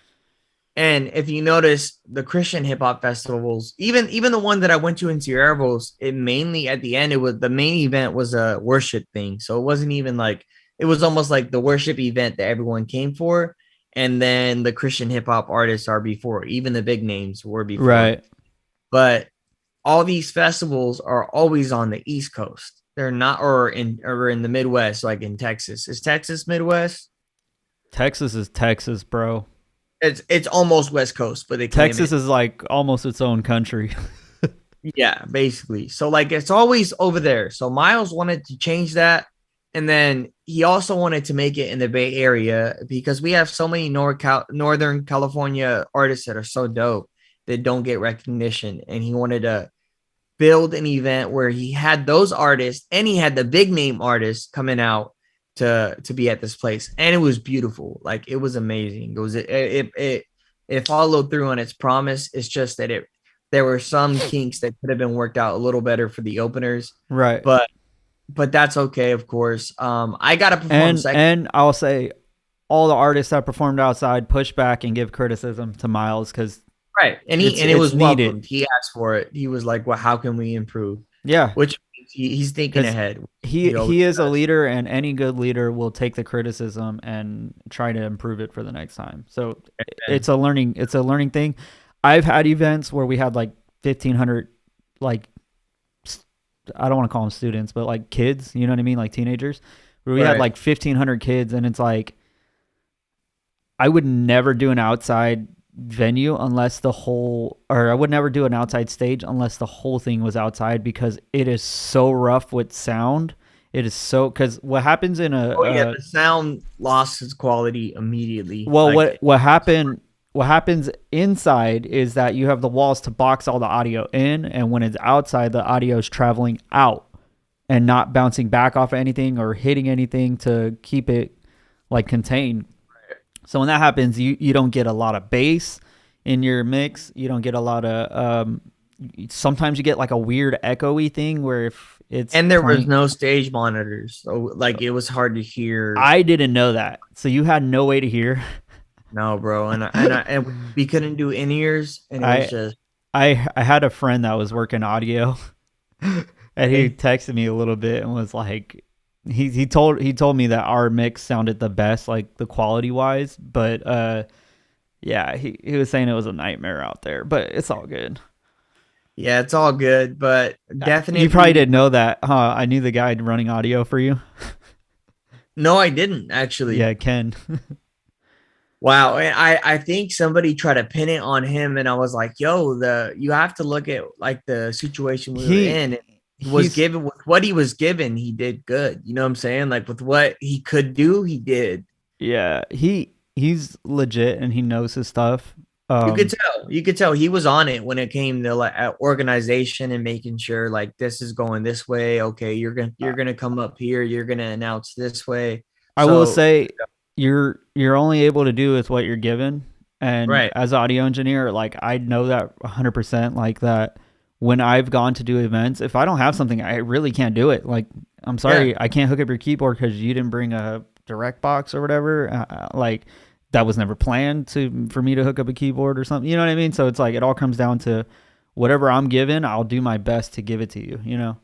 And if you notice the Christian hip hop festivals, even the one that I went to in Sierra, it mainly at the end, it was the main event was a worship thing. So it wasn't even like it was almost like the worship event that everyone came for, and then the Christian hip hop artists are before, even the big names were before. Right. But all these festivals are always on the East Coast. They're not, or in the Midwest, like in Texas. Is Texas Midwest? Texas is Texas, bro. It's almost West Coast, but they claim Texas it. is like almost its own country. Yeah, basically. So like it's always over there. So Miles wanted to change that. And then he also wanted to make it in the Bay Area because we have so many Northern California artists that are so dope that don't get recognition. And he wanted to build an event where he had those artists and he had the big name artists coming out to be at this place. And it was beautiful. Like it was amazing. It followed through on its promise. It's just that it there were some kinks that could have been worked out a little better for the openers, Right. but that's okay, of course. I gotta perform second. And I'll say all the artists that performed outside push back and give criticism to Miles because Right. And it it's was needed. welcomed. He asked for it. He was like, well, how can we improve? Yeah, Which means he's thinking because ahead. he always he is a does. leader, and any good leader will take the criticism and try to improve it for the next time. So it's a learning thing. I've had events where we had like 1,500, like I don't want to call them students, but like kids, you know what I mean, like teenagers, where we had Right. like 1,500 kids, and it's like I would never do an outside venue unless the whole, or I would never do an outside stage unless the whole thing was outside because it is so rough with sound. It is so, because what happens in Oh yeah, the sound lost its quality immediately. well, Like what happens inside is that you have the walls to box all the audio in, and when it's outside, the audio is traveling out and not bouncing back off of anything or hitting anything to keep it like contained. So when that happens, you don't get a lot of bass in your mix. You don't get a lot of sometimes you get like a weird echoey thing where if it's and there was playing, no stage monitors, so like it was hard to hear. I didn't know that. So you had no way to hear. No, bro, and we couldn't do in ears, and it was I just I had a friend that was working audio and he hey, texted me a little bit and was like he told me that our mix sounded the best, like the quality wise, but yeah, he was saying it was a nightmare out there, but it's all good. yeah, it's all good, but You probably definitely didn't know that, huh? I knew the guy running audio for you. no, I didn't actually. Yeah, Ken. Wow, and I think somebody tried to pin it on him, and I was like, "Yo, the you have to look at like the situation we were he in. He was he's given with what he was given, he did good. You know what I'm saying? Like with what he could do, he did. yeah, he's legit and he knows his stuff. You could tell he was on it when it came to like organization and making sure like this is going this way. Okay, Uh, you're gonna come up here. You're gonna announce this way. I will So say you're only able to do with what you're given. And right, as an audio engineer, like I know that 100%, like that when I've gone to do events, if I don't have something, I really can't do it. Like I'm yeah. sorry, I can't hook up your keyboard because you didn't bring a direct box or whatever. Like that was never planned to for me to hook up a keyboard or something. You know what I mean? So it's like it all comes down to whatever I'm given. I'll do my best to give it to you. You know?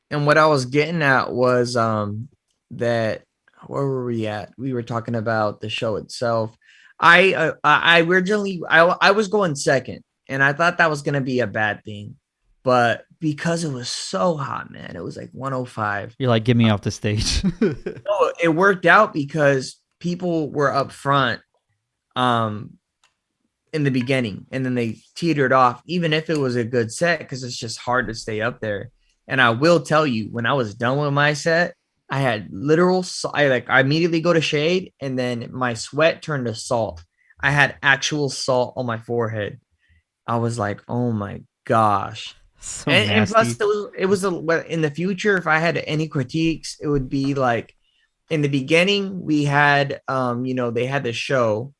And what I was getting at was that where were we at? We were talking about the show itself. I originally I was going second, and I thought that was gonna be a bad thing, but because it was so hot, man, it was like 105. You're like, get me off the stage. No, it worked out because people were up front um in the beginning, and then they teetered off, even if it was a good set, because it's just hard to stay up there. And I will tell you, when I was done with my set, I had literal, I immediately go to shade, and then my sweat turned to salt. I had actual salt on my forehead. I was like, oh my gosh. So And plus, nasty. in the future, if I had any critiques, it would be like in the beginning, we had, they had the show,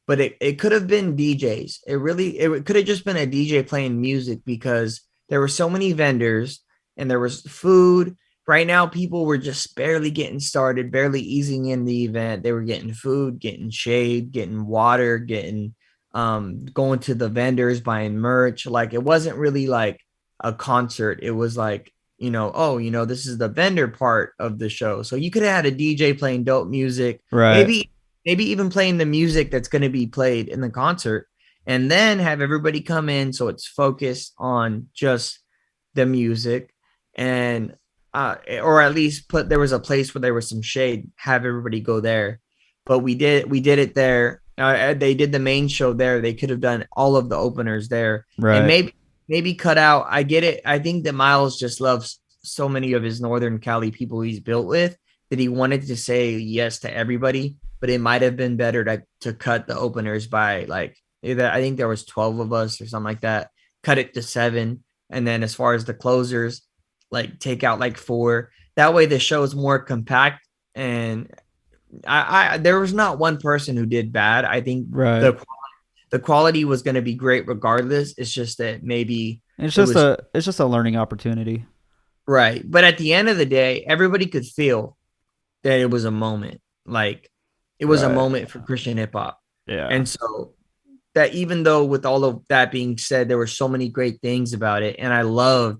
but it could have been DJs. It could have just been a DJ playing music because there were so many vendors and there was food. Right now, people were just barely getting started, barely easing in the event. They were getting food, getting shade, getting water, getting going to the vendors, buying merch. Like it wasn't really like a concert. It was like this is the vendor part of the show. So you could have had a DJ playing dope music, Right. maybe even playing the music that's going to be played in the concert, and then have everybody come in so it's focused on just the music, and or at least put there was a place where there was some shade, have everybody go there. But we did it there. They did the main show there. They could have done all of the openers there, and Right. maybe cut out. I get it. I think that Miles just loves so many of his Northern Cali people he's built with that he wanted to say yes to everybody, but it might have been better to cut the openers by like either, I think there was 12 of us or something like that. Cut it to 7, and then as far as the closers, like take out like 4. That way the show is more compact, and I there was not one person who did bad. I think Right. the quality was going to be great regardless. It's just that maybe It's it just was a learning opportunity. right. But at the end of the day, everybody could feel that it was a moment. Like it was a Right. moment for Christian hip hop. Yeah. And so that, even though with all of that being said, there were so many great things about it. And I love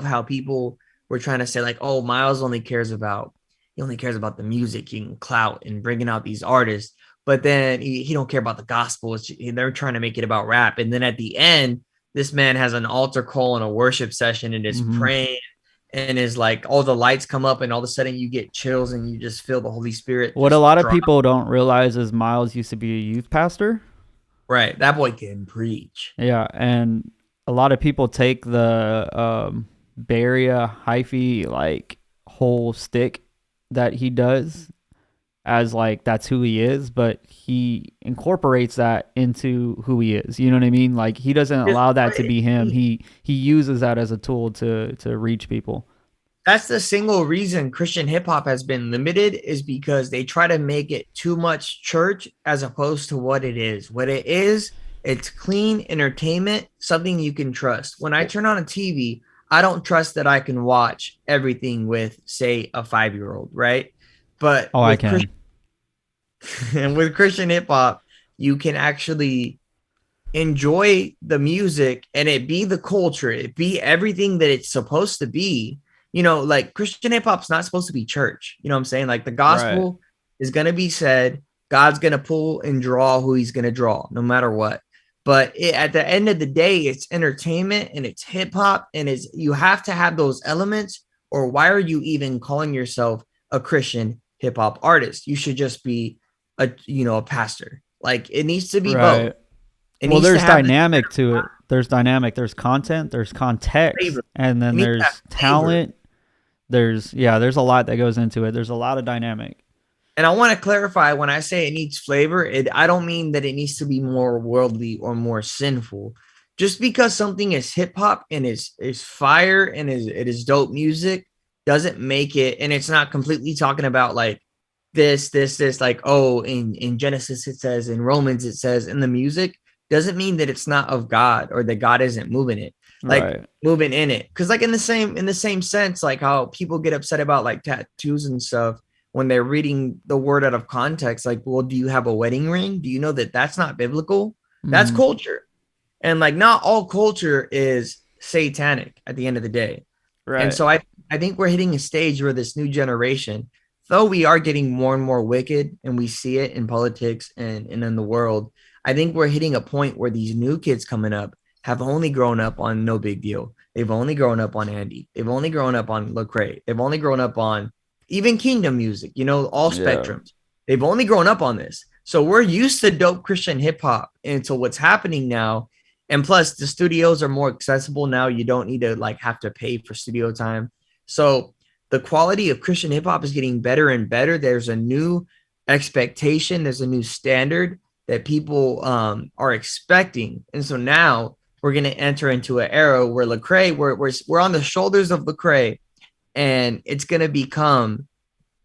how people were trying to say, like, oh, Miles he only cares about the music and clout and bringing out these artists. But then he don't care about the gospel. They're trying to make it about rap. And then at the end, this man has an altar call and a worship session and is Hmm. praying, and is like all the lights come up and all of a sudden you get chills and you just feel the Holy Spirit What a just lot of drop. people don't realize is Miles used to be a youth pastor. Right. That boy can preach. Yeah, and a lot of people take the Beria hyphy like whole stick that he does as like that's who he is, but he incorporates that into who he is. You know what I mean? Like he doesn't allow that to be him. He uses that as a tool to reach people. That's the single reason Christian hip hop has been limited, is because they try to make it too much church as opposed to what it is. What it is, it's clean entertainment, something you can trust. When I turn on a TV, I don't trust that I can watch everything with, say, a 5-year-old, right? But Oh, I can. and with Christian hip hop, you can actually enjoy the music and it be the culture, it be everything that it's supposed to be. Like Christian hip hop's not supposed to be church. You know what I'm saying? Like the Right. gospel is going to be said, God's going to pull and draw who he's going to draw no matter what. But at the end of the day, it's entertainment and it's hip hop, and you have to have those elements, or why are you even calling yourself a Christian hip hop artist? You should just be a pastor. Like it needs to be both. Right. It Well, needs to there's have the dynamic to it. There's dynamic. There's content. There's context, flavor. and It then needs to have there's flavor. talent. There's a lot that goes into it. There's a lot of dynamic. And I want to clarify, when I say it needs flavor, I don't mean that it needs to be more worldly or more sinful. Just because something is hip hop and is fire and it is dope music doesn't make it, and it's not completely talking about like this, like, oh, in Genesis it says, in Romans it says, in the music, doesn't mean that it's not of God or that God isn't moving it, like Right. moving in it. Because like in the same sense, like how people get upset about like tattoos and stuff when they're reading the word out of context, like, well, do you have a wedding ring? Do you know that that's not biblical? That's Mm, culture. And like not all culture is satanic at the end of the day. And right. so I think we're hitting a stage where this new generation, though we are getting more and more wicked and we see it in politics and in the world, I think we're hitting a point where these new kids coming up have only grown up on No Big Deal. They've only grown up on Andy. They've only grown up on Lecrae. They've only grown up on even Kingdom music, all Yeah. spectrums. They've only grown up on this. So we're used to dope Christian hip hop. And so what's happening now, and plus the studios are more accessible now. You don't need to like have to pay for studio time. So the quality of Christian hip hop is getting better and better. There's a new expectation, there's a new standard that people are expecting. And so now we're going to enter into an era where Lecrae, we're on the shoulders of Lecrae, and it's going to become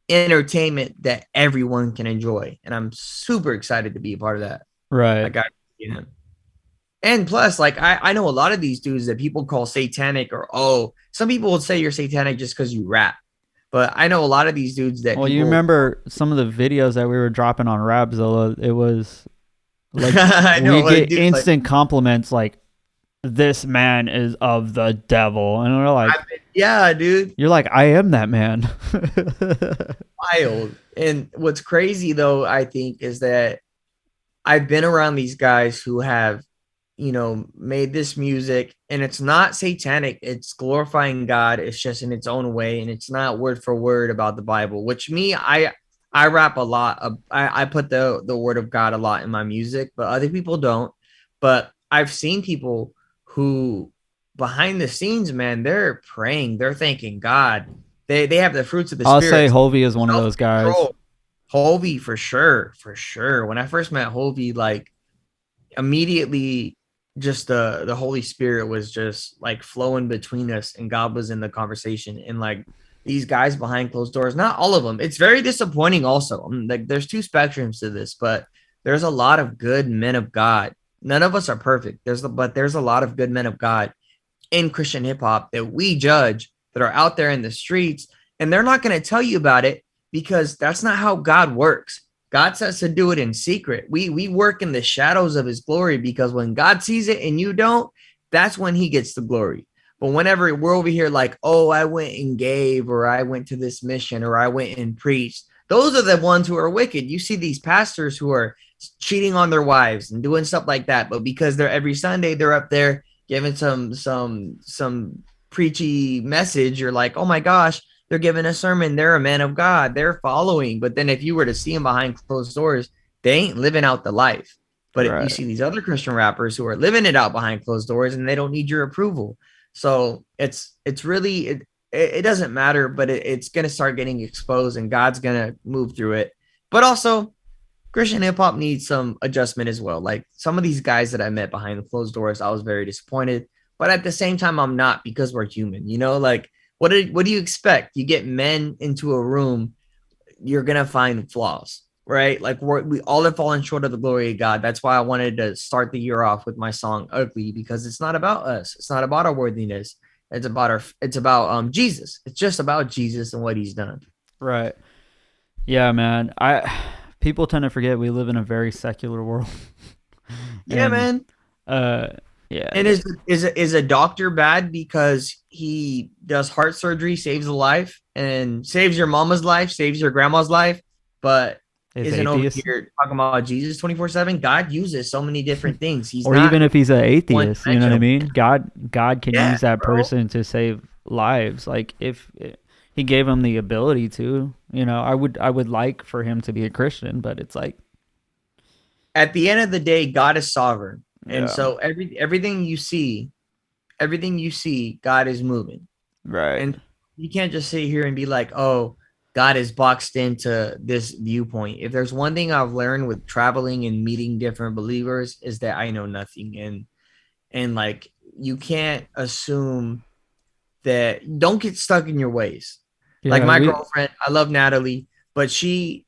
entertainment that everyone can enjoy. And I'm super excited to be a part of that. Right. Like, and plus, like, I know a lot of these dudes that people call satanic, or, oh, some people would say you're satanic just because you rap. But I know a lot of these dudes that Well, you people, remember some of the videos that we were dropping on Rabzilla? It was like I know, we like, get dude, like, instant compliments like this man is of the devil. And we're like, Yeah, dude, you're like, I am that man. wild. And what's crazy though, I think, is that I've been around these guys who have, made this music, and it's not satanic. It's glorifying God. It's just in its own way, and it's not word for word about the Bible. Which me, I rap a lot. I put the word of God a lot in my music, but other people don't. But I've seen people who, behind the scenes, man, they're praying, they're thanking God. They have the fruits of the I'll say spirit. Hovey is one of those guys. Self-control. Hovey for sure, for sure. When I first met Hovey, like immediately, just the Holy Spirit was just like flowing between us, and God was in the conversation. And like these guys behind closed doors, not all of them. It's very disappointing. Also, like there's two spectrums to this, but there's a lot of good men of God. None of us are perfect. There's a lot of good men of God in Christian hip hop that we judge, that are out there in the streets, and they're not going to tell you about it because that's not how God works. God says to do it in secret. We work in the shadows of his glory, because when God sees it and you don't, that's when he gets the glory. But whenever we're over here like, oh, I went and gave, or I went to this mission, or I went and preached, those are the ones who are wicked. You see these pastors who are cheating on their wives and doing stuff like that, but because they're every Sunday, they're up there giving some preachy message, you're like, oh my gosh, they're giving a sermon, they're a man of God, they're following. But then if you were to see them behind closed doors, they ain't living out the life. But if you see these other Christian rappers who are living it out behind closed doors, and they don't need your approval. So it's really it doesn't matter, but it's gonna start getting exposed, and God's gonna move through it. But also, Christian hip hop needs some adjustment as well. Like some of these guys that I met behind the closed doors, I was very disappointed. But at the same time, I'm not, because we're human. Like what do you expect? You get men into a room, you're gonna find flaws, right? Like we all have fallen short of the glory of God. That's why I wanted to start the year off with my song "Ugly," because it's not about us. It's not about our worthiness. It's about Jesus. It's just about Jesus and what he's done. Right. Yeah, man. People tend to forget we live in a very secular world. Yeah, man. Yeah. And is a doctor bad because he does heart surgery, saves a life, and saves your mama's life, saves your grandma's life, but isn't over here talking about Jesus 24/7? God uses so many different things. He's or not even if he's an atheist, you know what I mean? God can use that bro. person to save lives. Like if he gave him the ability to, I would like for him to be a Christian, but it's like, At the end of the day, God is sovereign. yeah. And so everything you see, God is moving. Right. And you can't just sit here and be like, oh, God is boxed into this viewpoint. If there's one thing I've learned with traveling and meeting different believers, is that I know nothing. And like, you can't assume that, don't get stuck in your ways. Yeah, like my girlfriend, I love Natalie, but she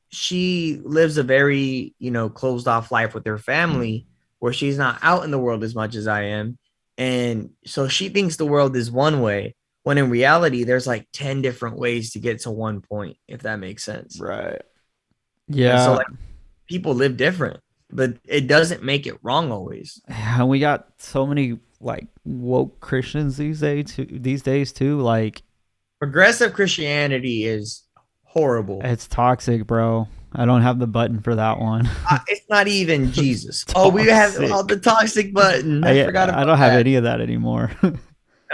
lives a very, closed off life with her family, where she's not out in the world as much as I am. And so she thinks the world is one way, when in reality, there's like 10 different ways to get to one point, if that makes sense. Right. Yeah. And so like, people live different, but it doesn't make it wrong always. And we got so many like woke Christians these days too. Like, Progressive Christianity is horrible. It's toxic, bro. I don't have the button for that one. It's not even Jesus. Oh, we have the toxic button. I forgot about I don't have any of that anymore.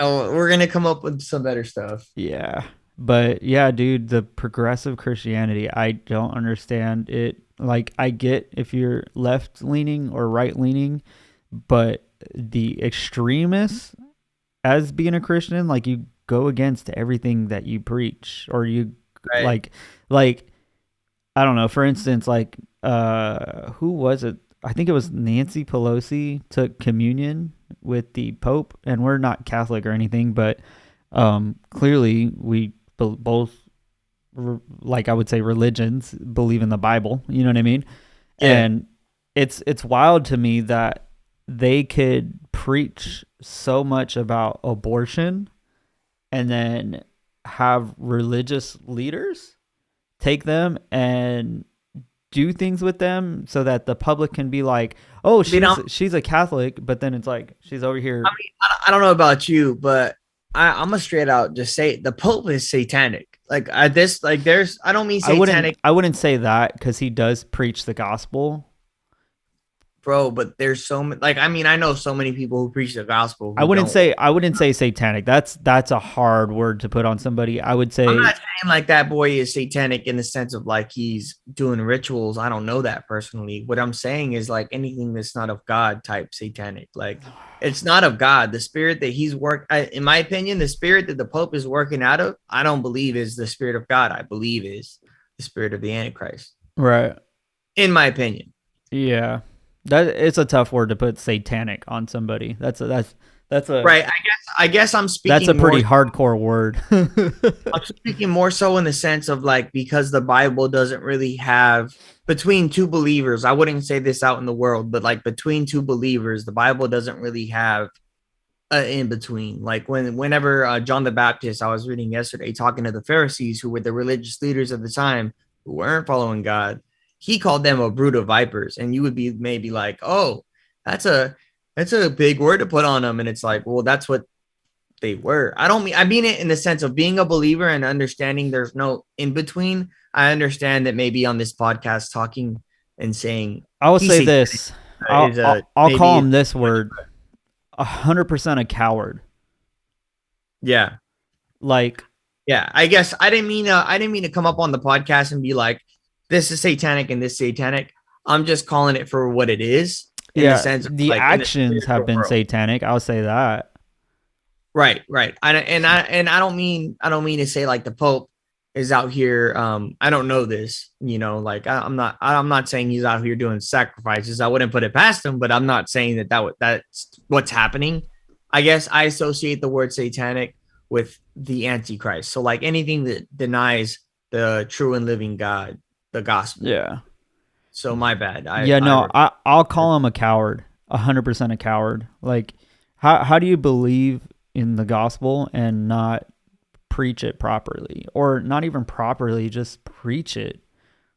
Oh, we're going to come up with some better stuff. Yeah. But yeah, dude, the progressive Christianity, I don't understand it. Like, I get if you're left leaning or right leaning, but the extremists, as being a Christian, like, you go against everything that you preach, or you like I don't know, for instance, like who was it? I think it was Nancy Pelosi took communion with the Pope, and we're not Catholic or anything, but clearly we both, like, I would say religions believe in the Bible, you know what I mean? Yeah. And it's wild to me that they could preach so much about abortion and then have religious leaders take them and do things with them so that the public can be like, oh, They don't. she's a Catholic, but then it's like she's over here. I mean, I don't know about you, but I'm a straight out just say the Pope is satanic. Like this, like there's. I don't mean satanic, I wouldn't say that because he does preach the gospel. bro. But there's so many. Like I mean, I know so many people who preach the gospel who don't. I wouldn't say satanic. That's a hard word to put on somebody. I would say I'm not saying like that boy is satanic in the sense of like he's doing rituals. I don't know that personally. What I'm saying is like anything that's not of God type satanic. Like it's not of God. The spirit that he's in my opinion, the spirit that the Pope is working out of, I don't believe is the spirit of God. I believe is the spirit of the Antichrist. right. In my opinion. Yeah. That it's a tough word to put satanic on somebody. That's a Right. I guess I'm speaking. that's a pretty hardcore word. I'm speaking more so in the sense of like because the Bible doesn't really have between two believers. I wouldn't say this out in the world, but like between two believers, the Bible doesn't really have in between. Like whenever John the Baptist, I was reading yesterday, talking to the Pharisees, who were the religious leaders of the time, who weren't following God, he called them a brood of vipers, and you would be maybe like, oh, that's a big word to put on them, and it's like, well, that's what they were. I mean it in the sense of being a believer and understanding there's no in between. I understand that maybe on this podcast talking and saying I will say satanic this. I'll call him this word 100% a coward. Yeah. Like, yeah, I guess I didn't mean to come up on the podcast and be like, this is satanic and this satanic. I'm just calling it for what it is. In the sense of the like, actions have been satanic. I'll say that. Right. I don't mean to say like the Pope is out here. I don't know this, like I'm not saying he's out here doing sacrifices. I wouldn't put it past him, but I'm not saying that's what's happening. I guess I associate the word satanic with the Antichrist. So like anything that denies the true and living God, the gospel. Yeah. So my bad. I'll call him a coward, 100% a coward. Like, how do you believe in the gospel and not preach it properly, or not even properly, just preach it?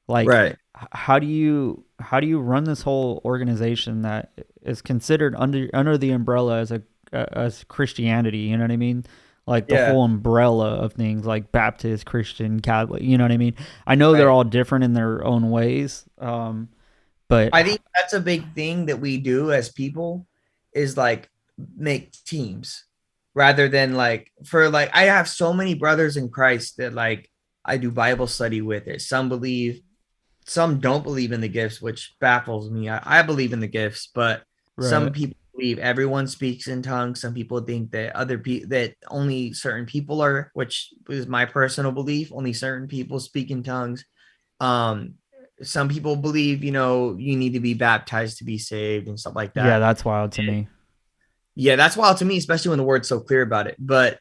Like, right. How do you run this whole organization that is considered under the umbrella as Christianity? You know what I mean? Like the whole umbrella of things like Baptist, Christian, Catholic, you know what I mean? I know they're all different in their own ways. But I think that's a big thing that we do as people is like make teams rather than like I have so many brothers in Christ that like I do Bible study with it. Some don't believe in the gifts, which baffles me. I believe in the gifts, but some people believe everyone speaks in tongues. Some people think that that only certain people are, which is my personal belief. Only certain people speak in tongues. Some people believe, you need to be baptized to be saved and stuff like that. Yeah, that's wild to me. Yeah, that's wild to me, especially when the word's so clear about it. But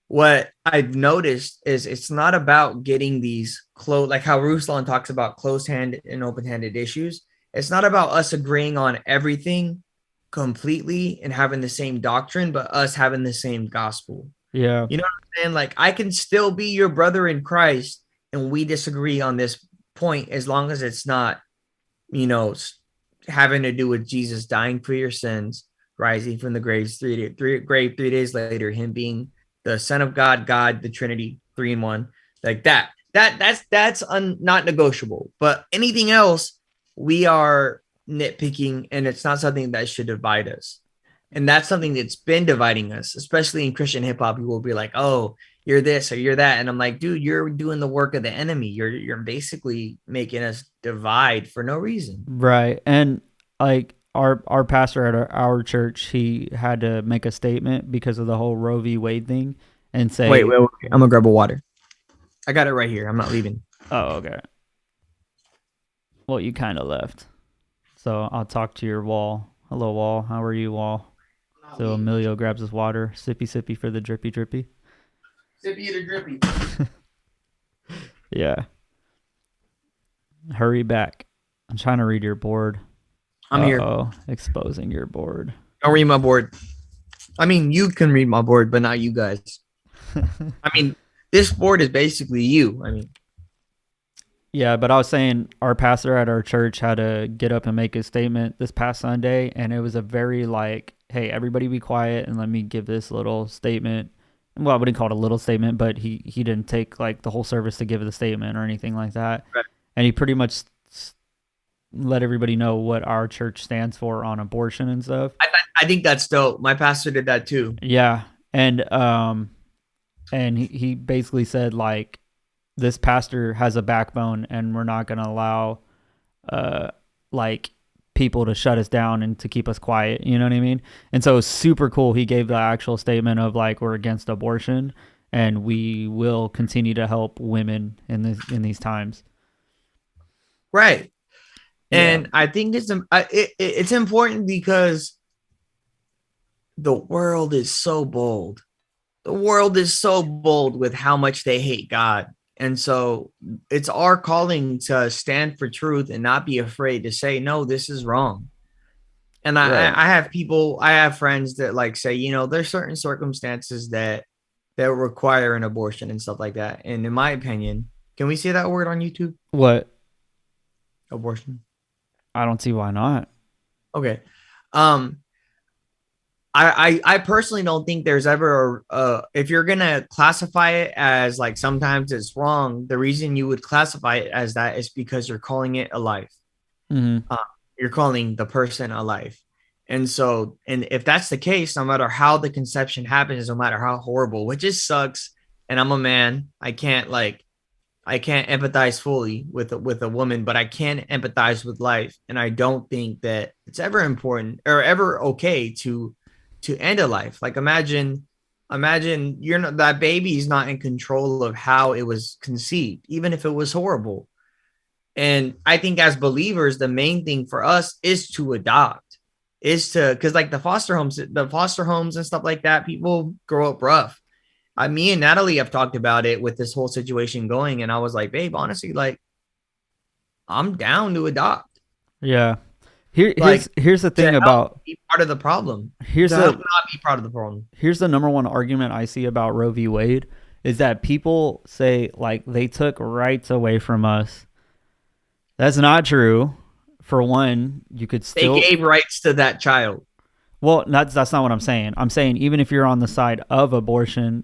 what I've noticed is it's not about getting these like how Ruslan talks about closed-handed and open-handed issues. It's not about us agreeing on everything completely and having the same doctrine, but us having the same gospel. Yeah. You know what I'm saying? Like I can still be your brother in Christ and we disagree on this point as long as it's not, having to do with Jesus dying for your sins, rising from the grave 3 days later, him being the Son of God, the Trinity, 3 in 1, like that. That's not negotiable. But anything else, we are nitpicking, and it's not something that should divide us. And that's something that's been dividing us, especially in Christian hip hop. People will be like, "Oh, you're this or you're that," and I'm like, "Dude, you're doing the work of the enemy. You're basically making us divide for no reason." Right, and like our pastor at our church, he had to make a statement because of the whole Roe v. Wade thing, and say, "Wait, I'm gonna grab a water. I got it right here. I'm not leaving." Oh, okay. Well, you kind of left, so I'll talk to your wall. Hello, wall. How are you, wall? So Emilio grabs his water. Sippy, sippy for the drippy, drippy. Sippy the drippy. Yeah. Hurry back. I'm trying to read your board. I'm here. Exposing your board. Don't read my board. I mean, you can read my board, but not you guys. I mean, this board is basically you. I mean, Yeah, but I was saying our pastor at our church had to get up and make a statement this past Sunday, and it was a very like, hey, everybody be quiet and let me give this little statement. Well, I wouldn't call it a little statement, but he didn't take like the whole service to give the statement or anything like that. Right. And he pretty much let everybody know what our church stands for on abortion and stuff. I think that's dope. My pastor did that too. Yeah. And he basically said like this pastor has a backbone and we're not going to allow uh like people to shut us down and to keep us quiet, you know what I mean? And so it's super cool. He gave the actual statement of like we're against abortion and we will continue to help women in these times. Right. Yeah. And I think it's important because the world is so bold. The world is so bold with how much they hate God. And so it's our calling to stand for truth and not be afraid to say, no, this is wrong. And Right. I have people, I have friends that like say, there's certain circumstances that require an abortion and stuff like that. And in my opinion, can we say that word on YouTube? What? Abortion. I don't see why not. Okay. Um, I personally don't think there's ever if you're gonna classify it as like sometimes it's wrong, the reason you would classify it as that is because you're calling it a life. Mhm. Uh, you're calling the person a life. And so, and if that's the case, no matter how the conception happens, no matter how horrible, which just sucks. And I'm a man, I can't empathize fully with a woman, but I can empathize with life. And I don't think that it's ever important or ever okay to end a life. Like imagine you're not that baby's not in control of how it was conceived, even if it was horrible. And I think as believers, the main thing for us is to adopt, is to because like the foster homes and stuff like that, people grow up rough. Me and Natalie have talked about it with this whole situation going, and I was like, babe, honestly, like I'm down to adopt, Yeah. like Here's the to thing help about be part of the problem, here's to help the not be part of the problem. here's the number one argument I see about Roe v. Wade is that people say like they took rights away from us. That's not true. For one, you could They still gave rights to that child. well, that's not what I'm saying. I'm saying even if you're on the side of abortion,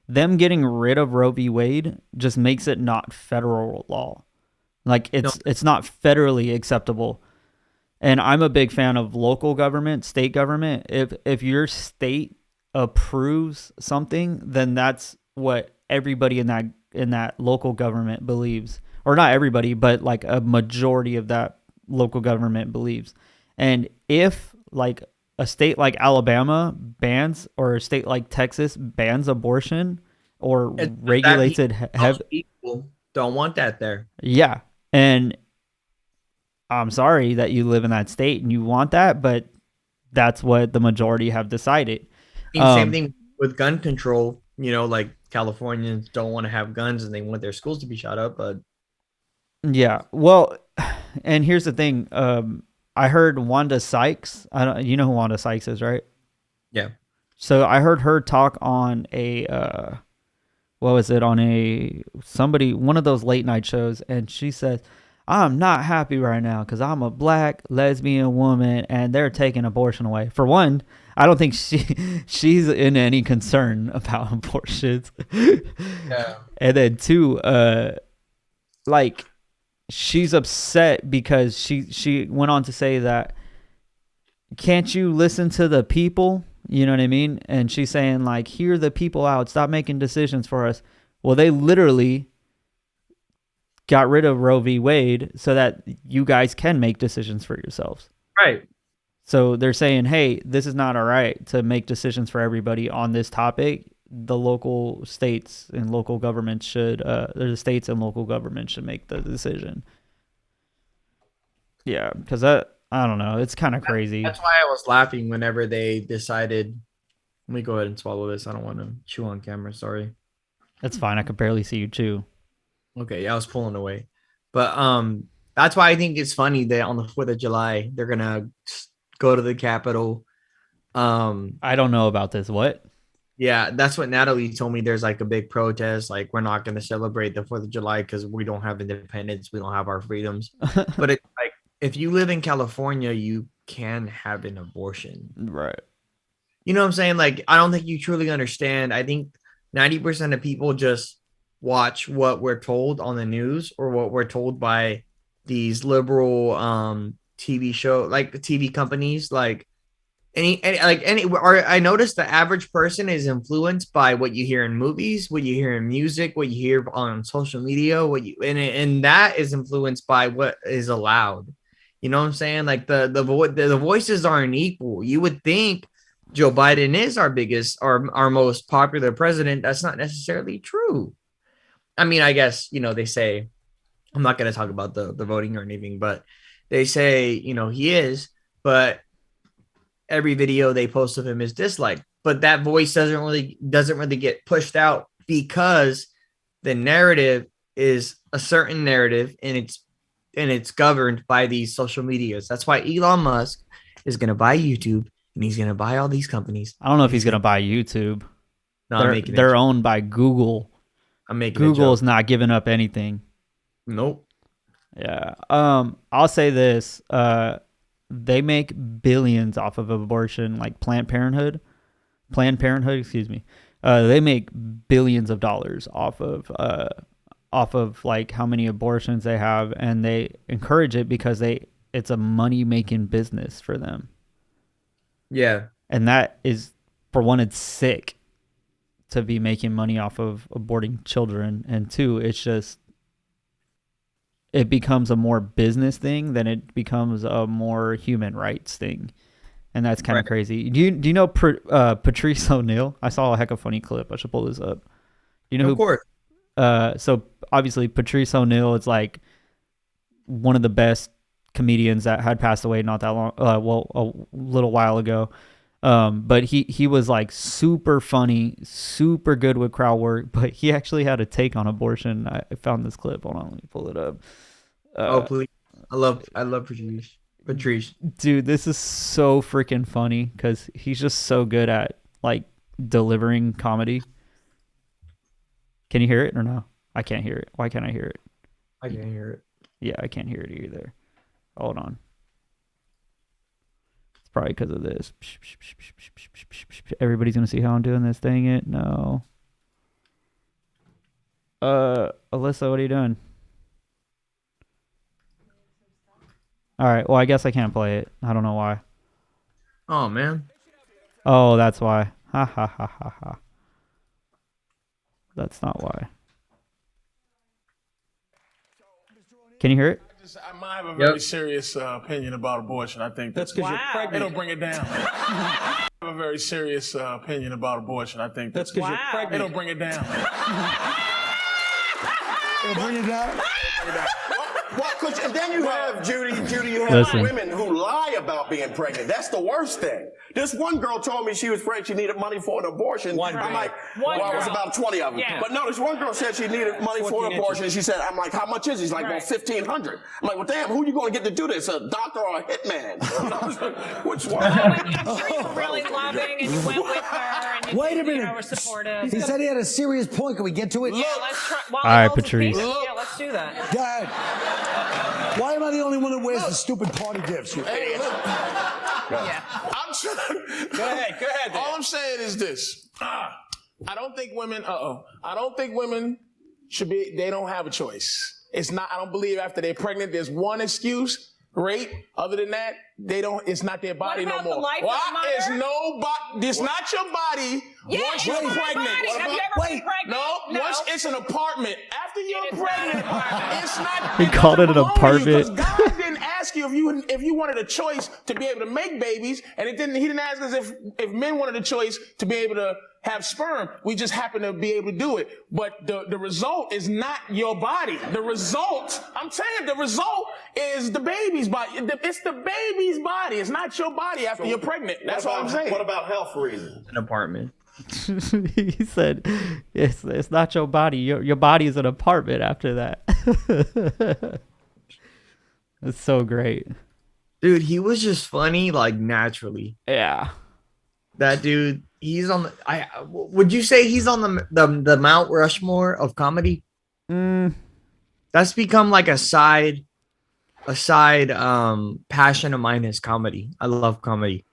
them getting rid of Roe v. Wade just makes it not federal law. Like No, it's not federally acceptable. And I'm a big fan of local government, state government. If your state approves something, then that's what everybody in that local government believes. Or not everybody, but like a majority of that local government believes. And if like a state like Alabama bans or a state like Texas bans abortion or that regulates it those people don't want that there. yeah. And I'm sorry that you live in that state and you want that, but that's what the majority have decided. I mean, same Um, thing with gun control. Like Californians don't want to have guns and they want their schools to be shot up. But yeah. Well, and here's the thing. I heard Wanda Sykes. I don't. You know who Wanda Sykes is, right? yeah, So I heard her talk on a what was it on a somebody one of those late night shows, and she says, "I'm not happy right now because I'm a black lesbian woman, and they're taking abortion away." For one, I don't think she's in any concern about abortions, yeah, and then two, like she's upset because she went on to say that can't you listen to the people? You know what I mean? And she's saying like, hear the people out. Stop making decisions for us. Well, they literally got rid of Roe v. Wade so that you guys can make decisions for yourselves. right. So they're saying, hey, this is not all right to make decisions for everybody on this topic. The local states and local governments should, the states and local governments should make the decision. Yeah, because I don't know. It's kind of crazy. That's why I was laughing whenever they decided. Let me go ahead and swallow this. I don't want to chew on camera. Sorry. That's fine. I could barely see you too. Okay, yeah, I was pulling away, but that's why I think it's funny that on the 4th of July they're gonna go to the Capitol. Um, I don't know about this. What? Yeah, that's what Natalie told me. There's like a big protest. Like, we're not going to celebrate the 4th of July because we don't have independence. We don't have our freedoms. But it's like, if you live in California, you can have an abortion. Right. You know what I'm saying? Like, I don't think you truly understand. I think 90% of people just watch what we're told on the news or what we're told by these liberal TV show, like TV companies. Like, or I noticed the average person is influenced by what you hear in movies, what you hear in music, what you hear on social media, and that is influenced by what is allowed. You know what I'm saying? Like, the voices aren't equal. You would think Joe Biden is our biggest, our most popular president. That's not necessarily true. I mean, I guess, they say, I'm not going to talk about the voting or anything, but they say, he is, but every video they post of him is disliked. But that voice doesn't really get pushed out because the narrative is a certain narrative, and it's governed by these social medias. That's why Elon Musk is going to buy YouTube, and he's going to buy all these companies. I don't know if he's going to buy YouTube. No, they're owned by Google. I'm making Google's not giving up anything. Nope. Yeah. I'll say this. They make billions off of abortion, like Planned Parenthood, excuse me. They make billions of dollars off of like how many abortions they have, and they encourage it because it's a money making business for them. Yeah. And that is, for one, it's sick to be making money off of aborting children, and two, it becomes a more business thing than it becomes a more human rights thing. And that's kind of crazy. Do you know Patrice O'Neal? I saw a heck of a funny clip. I should pull this up. You know, of course. So obviously Patrice O'Neal is like one of the best comedians that had passed away not that long, a little while ago. But he was like super funny, super good with crowd work, but he actually had a take on abortion. I found this clip. Hold on, let me pull it up. Please. I love Patrice. Dude, this is so freaking funny because he's just so good at like delivering comedy. Can you hear it or no? I can't hear it. Why can't I hear it? I can't hear it. Yeah, I can't hear it either. Hold on. It's probably because of this. Everybody's gonna see how I'm doing this. Dang it! No. Alyssa, what are you doing? All right. Well, I guess I can't play it. I don't know why. Oh, man. Oh, that's why. Ha ha ha ha ha. That's not why. Can you hear it? I might have a very serious opinion about abortion. I think that's because you're pregnant. It'll bring it down. I have a very serious opinion about abortion. I think that's because you're pregnant. It'll bring it down. It'll bring it down. Well, and then you have Judy. You have Listen. Women who lie about being pregnant. That's the worst thing. This one girl told me she was pregnant. She needed money for an abortion. I'm like, it was about 20 of them. Yeah. But no, this one girl said she needed money for an abortion. And she said, I'm like, how much is it? She's like, well, $1,500. I'm like, well, damn, who are you going to get to do this? A doctor or a hitman? Which one? I'm sure you were really loving and you went with her and you Wait a minute. were supportive. He said he had a serious point. Can we get to it? Yeah, let's try. Well, All right, Patrice. Yeah, let's do that. Go ahead. Why am I the only one that wears the stupid party gifts? You idiot. Yeah. I'm trying. Go ahead. All I'm saying is this. I don't think women should be, they don't have a choice. It's not, I don't believe after they're pregnant, there's one excuse, rape. Other than that, it's not their body no more. It's not your body once you're pregnant. Have you ever been pregnant? No, once it's an apartment. After you're pregnant, it's not. He called it an apartment. God didn't ask you if you wanted a choice to be able to make babies, and he didn't ask us if men wanted a choice to be able to have sperm. We just happen to be able to do it. But the result is not your body. The result is the baby's body. It's the baby's body. It's not your body after you're pregnant. That's all I'm saying. What about health reasons? An apartment. He said, "It's not your body. Your body is an apartment." After that, it's so great, dude. He was just funny, like naturally. Yeah. That dude, he's on the. Would you say he's on the Mount Rushmore of comedy? Mm, That's become like a side passion of mine is comedy. I love comedy.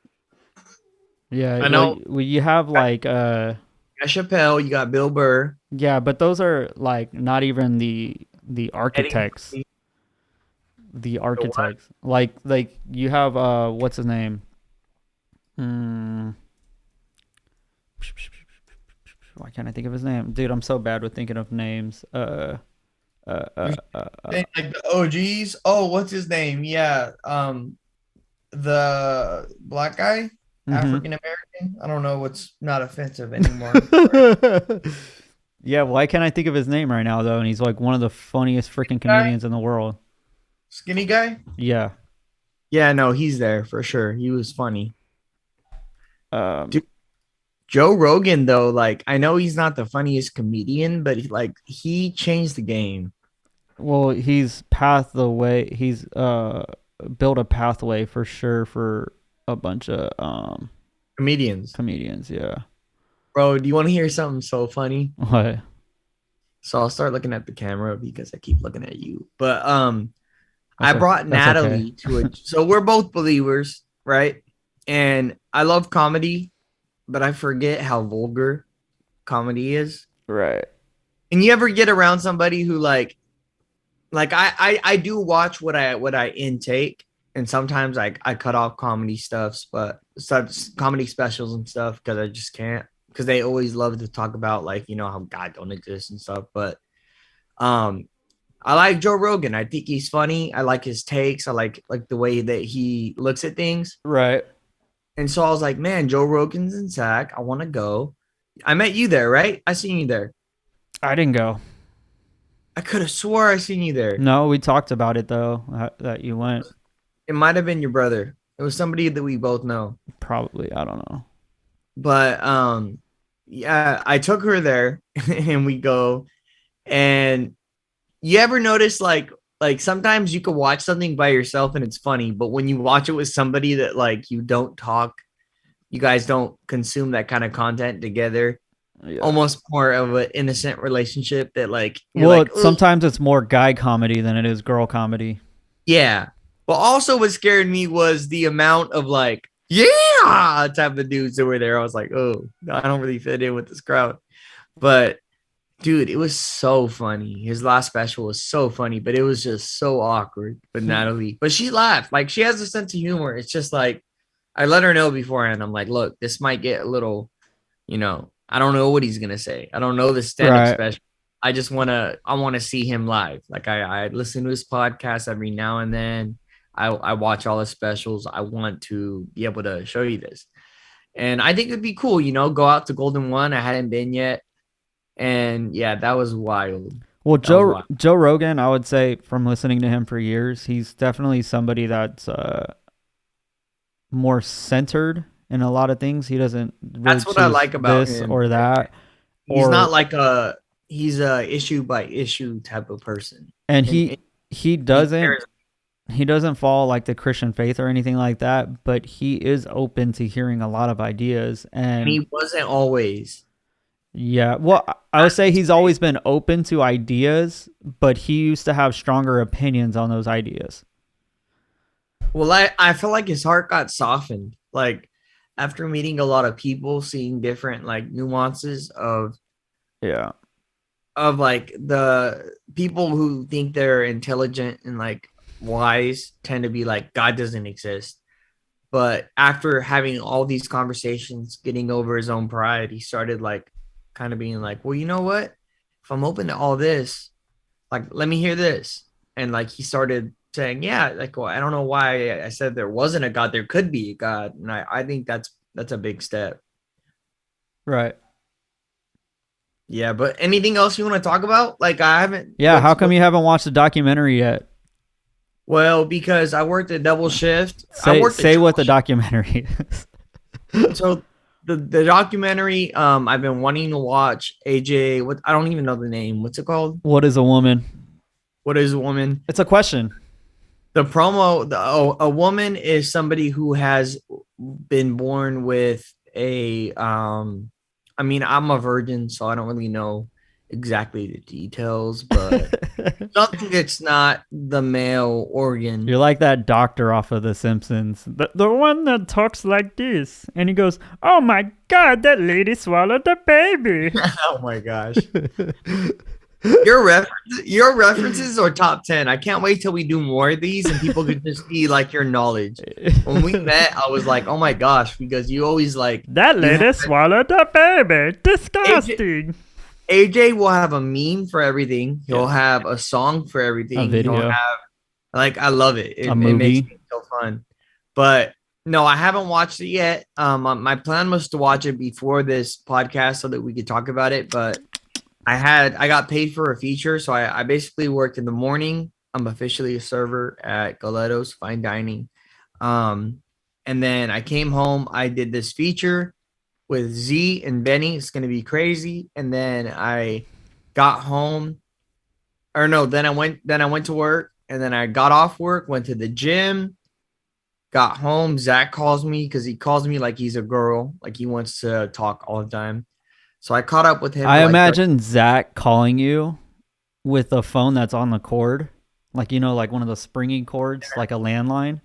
yeah, I know. well, you have like You got Chappelle, you got Bill Burr, yeah, but those are like not even the Eddie architects. Murphy. The architects. Like you have what's his name? Mm, why can't I think of his name? Dude, I'm so bad with thinking of names. Like the OGs. Oh, what's his name? Yeah, the black guy, Mhm. African American. I don't know what's not offensive anymore. Yeah, why can't I think of his name right now though? And he's like one of the funniest freaking comedians in the world. Skinny guy. Yeah. Yeah, no, he's there for sure. He was funny. Dude, Joe Rogan, though, like I know he's not the funniest comedian, but he changed the game. well, he's he's built a pathway for sure for a bunch of Comedians, yeah. bro. Do you want to hear something so funny? What? So I'll start looking at the camera because I keep looking at you. But I That's brought Natalie okay. to it. So we're both believers, right? And I love comedy, but I forget how vulgar comedy is. Right. And you ever get around somebody who like I do watch what I intake, and sometimes I cut off comedy stuffs, but comedy specials and stuff because I just can't, because they always love to talk about like, you know, how God don't exist and stuff. But I like Joe Rogan. I think he's funny. I like his takes. I like the way that he looks at things. Right. And so I was like, man, Joe Rogan's in Sac. I want to go. I met you there, right? I seen you there. I didn't go. I could have swore I seen you there. No, we talked about it though, that you went. It might have been your brother. It was somebody that we both know. Probably, I don't know. But yeah, I took her there and we go. And you ever notice like sometimes you could watch something by yourself and it's funny, but when you watch it with somebody that like you don't talk, you guys don't consume that kind of content together. Yeah. Almost more of an innocent relationship that like you're Well, like, sometimes it's more guy comedy than it is girl comedy. yeah. But also what scared me was the amount of like, yeah, type of dudes that were there. I was like, oh, I don't really fit in with this crowd. But dude, it was so funny. His last special was so funny, but it was just so awkward with Natalie. But she laughed. Like she has a sense of humor. It's just like I let her know beforehand. I'm like, look, this might get a little, you know, I don't know what he's gonna say. I don't know the stand-up special. I want to see him live. Like I listen to his podcast every now and then. I watch all his specials. I want to be able to show you this. And I think it'd be cool, you know, go out to Golden One. I hadn't been yet. And yeah, that was wild. Well, Joe Rogan, I would say from listening to him for years, he's definitely somebody that's more centered in a lot of things. He doesn't really That's what I like about this him. or that. He's not like he's a issue by issue type of person. And he doesn't follow like the Christian faith or anything like that, but he is open to hearing a lot of ideas. And he wasn't always. Yeah, well, I would say he's always been open to ideas, but he used to have stronger opinions on those ideas. Well, I feel like his heart got softened. Like after meeting a lot of people, seeing different like nuances of like the people who think they're intelligent and like wise tend to be like God doesn't exist. But after having all these conversations, getting over his own pride, he started like kind of being like, well, you know what? If I'm open to all this, like, let me hear this. And like, he started saying, yeah, like, well, I don't know why I said there wasn't a God. There could be a God. And I think that's a big step. Right. Yeah. But anything else you want to talk about? Like, I haven't. Yeah. How come you haven't watched the documentary yet? Well, because I worked a double shift. Say what the documentary is. So the documentary, I've been wanting to watch AJ. I don't even know the name. What's it called? What is a woman? What is a woman? It's a question. The promo. A woman is somebody who has been born with a I mean, I'm a virgin, so I don't really know exactly the details, but something that's not the male organ. You're like that doctor off of The Simpsons. The one that talks like this. And he goes, "Oh my God, that lady swallowed the baby." Oh my gosh. Your references are top 10. I can't wait till we do more of these and people could just see like your knowledge. When we met, I was like, oh my gosh, because you always like that lady swallowed the baby. Disgusting. AJ will have a meme for everything. He'll have a song for everything. A video. He'll have, like, I love it. It movie. makes it so fun. But no, I haven't watched it yet. My plan was to watch it before this podcast so that we could talk about it, but I got paid for a feature, so I basically worked in the morning. I'm officially a server at Galetto's Fine Dining. And then I came home. I did this feature with Z and Benny. It's gonna be crazy. And then I got home, or no, then I went to work, and then I got off work, went to the gym, got home. Zach calls me because he calls me like he's a girl, like he wants to talk all the time. So I caught up with him. I imagine Zach calling you with a phone that's on the cord, like, you know, like one of the springy cords, like a landline.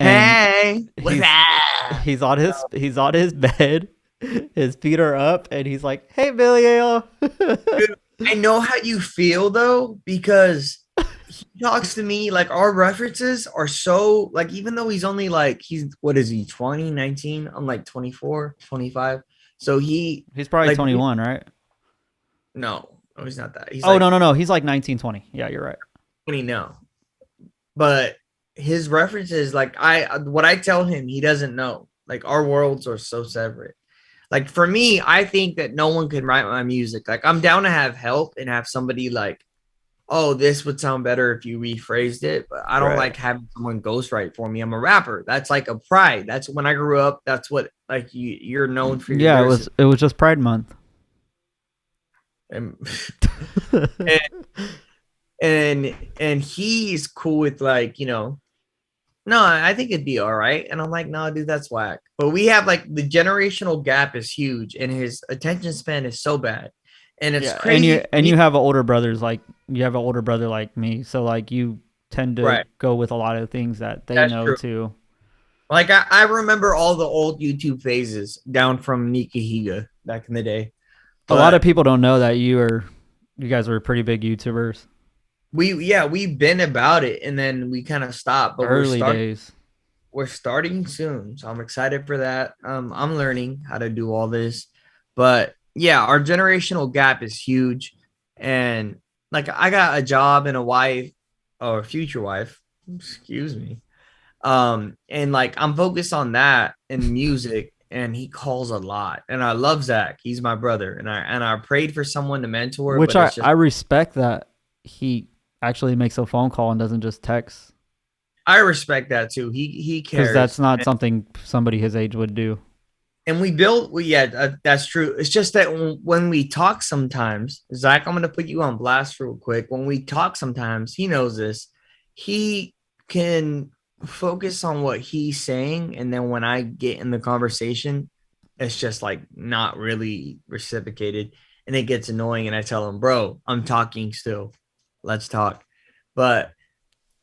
And hey, what's that? He's on his bed, his feet are up, and he's like, "Hey, Billy." I know how you feel though, because he talks to me like our references are so like, even though he's only like, what is he, 20, 19? I'm like 24, 25. So he's probably like, 21, right? No, he's not that. He's no. He's like 19, 20. Yeah, you're right. 20 now. But his references, like what I tell him, he doesn't know. Like our worlds are so separate. Like for me, I think that no one can write my music. Like I'm down to have help and have somebody like, oh, this would sound better if you rephrased it. But I don't like having someone ghostwrite for me. I'm a rapper. That's like a pride. That's when I grew up. That's what like you're known for. Yeah, it was just Pride Month. And he's cool with like, you know, no, I think it'd be all right. And I'm like, no, dude, that's whack. But we have like the generational gap is huge and his attention span is so bad. And it's crazy. And you have an older brother like me. So like you tend to go with a lot of things that they know too. Like I remember all the old YouTube phases down from Nikihiga back in the day. But a lot of people don't know that you guys were pretty big YouTubers. We've been about it and then we kind of stopped. But early days. We're starting soon. So I'm excited for that. I'm learning how to do all this. But yeah, our generational gap is huge. And like I got a job and a wife, or a future wife, excuse me. And like I'm focused on that and music, and he calls a lot. And I love Zach. He's my brother. And I prayed for someone to mentor. Which I respect that he actually makes a phone call and doesn't just text. I respect that too. He cares. Because that's not something somebody his age would do. And that's true. It's just that when we talk sometimes, Zach, I'm going to put you on blast real quick. When we talk sometimes, he knows this. He can focus on what he's saying. And then when I get in the conversation, it's just like not really reciprocated. And it gets annoying. And I tell him, bro, I'm talking still. Let's talk. But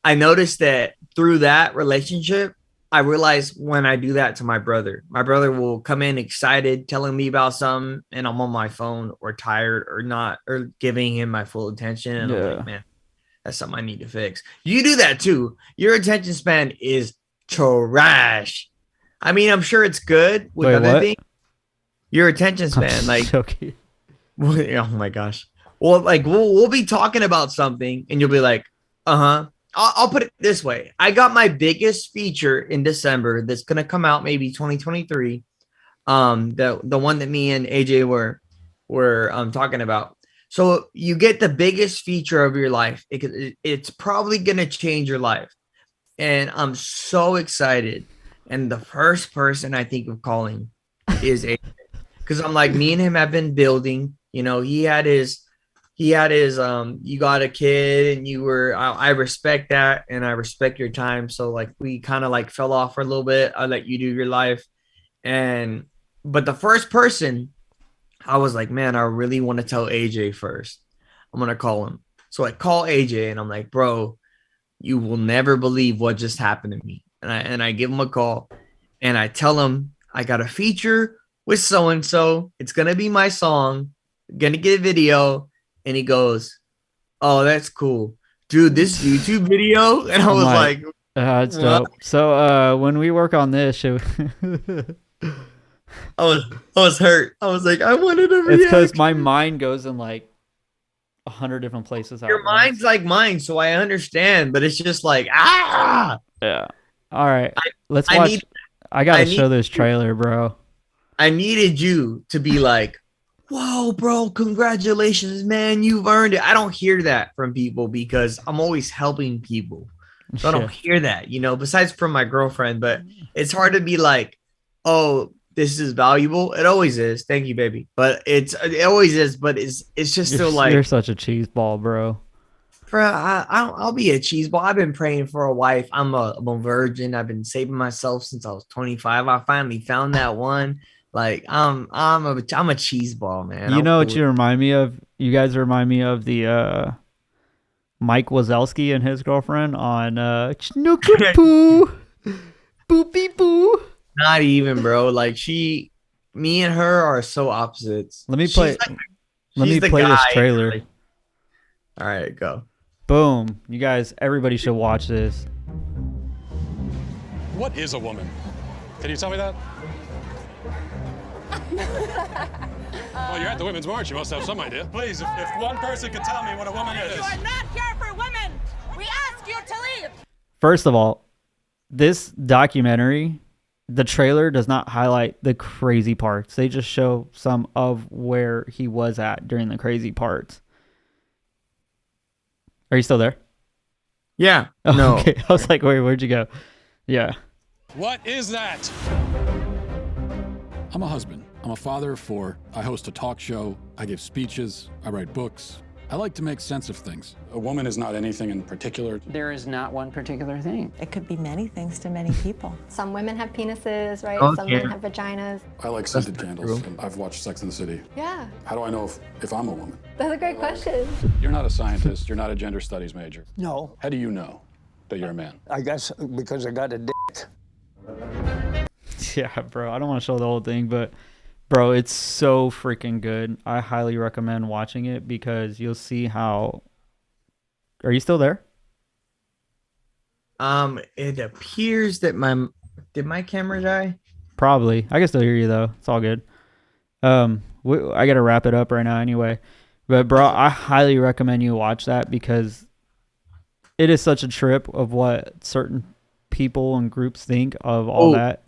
I noticed that through that relationship, I realize when I do that to my brother will come in excited, telling me about something, and I'm on my phone or tired or not, or giving him my full attention. And I'm like, man, that's something I need to fix. You do that too. Your attention span is trash. I mean, I'm sure it's good with other things. Your attention span, like, okay. Oh my gosh. Well, like we'll be talking about something, and you'll be like, uh-huh. I'll put it this way. I got my biggest feature in December that's going to come out maybe 2023. The one that me and AJ were talking about. So you get the biggest feature of your life. It's probably going to change your life. And I'm so excited. And the first person I think of calling is AJ. Because I'm like, me and him have been building. You know, he had his you got a kid and I respect that and I respect your time. So like we kind of like fell off for a little bit. I let you do your life. And But the first person, I was like, man, I really want to tell AJ first. I'm gonna call him. So I call AJ and I'm like, bro, you will never believe what just happened to me. And I give him a call and I tell him I got a feature with so and so. It's gonna be my song. Gonna get a video. And he goes, oh, that's cool, dude. This YouTube video. And I was like, it's dope. So when we work on this show, I was hurt. I was like, I wanted to react. it's because my mind goes in like 100 different places. Your mind's like mine, so I understand, but it's just like, ah. Yeah. All right. Let's watch. I gotta show this trailer, bro. I needed you to be like, whoa, bro, congratulations, man. You've earned it. I don't hear that from people because I'm always helping people. So I don't hear that, besides from my girlfriend, but it's hard to be like, oh, this is valuable. It always is. Thank you, baby. But it always is, but it's just still like, you're such a cheese ball, bro. Bro, I'll be a cheese ball. I've been praying for a wife. I'm a virgin. I've been saving myself since I was 25. I finally found that one. Like I'm a cheese ball, man. You know what you remind me of? You guys remind me of the Mike Wazowski and his girlfriend on Chnookapoo. Boopy boo. Not even, bro. Like me and her are so opposites. Let me play this trailer. All right, go. Boom. You guys, everybody should watch this. What is a woman? Can you tell me that? Well, you're at the Women's March. You must have some idea. Please, if one person could tell me what a woman is. You are not here for women. We ask you to leave. First of all, this documentary, the trailer does not highlight the crazy parts. They just show some of where he was at during the crazy parts. Are you still there? Yeah. Oh, no. Okay. I was like, wait, where'd you go? Yeah. What is that? I'm a husband. I'm a father of 4. I host a talk show. I give speeches. I write books. I like to make sense of things. A woman is not anything in particular. There is not one particular thing. It could be many things to many people. Some women have penises, right? Okay. Some men have vaginas. I like scented candles. And I've watched Sex and the City. Yeah. How do I know if I'm a woman? That's a great question. You're not a scientist. You're not a gender studies major. No. How do you know that you're a man? I guess because I got a dick. Yeah, bro. I don't want to show the whole thing, but bro, it's so freaking good. I highly recommend watching it because you'll see how. Are you still there? It appears that did my camera die? Probably. I can still hear you though. It's all good. I gotta wrap it up right now anyway. But bro, I highly recommend you watch that because it is such a trip of what certain people and groups think of all that.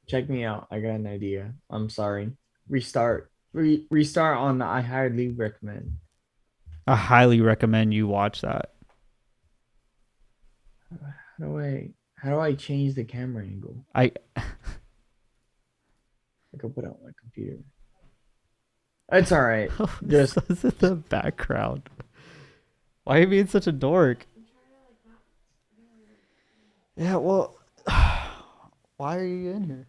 Check me out. I got an idea. I'm sorry. Restart. Restart on the I highly recommend. I highly recommend you watch that. How do I change the camera angle? I can put it on my computer. It's all right. Just in the background. Why are you being such a dork? Yeah, well, why are you in here?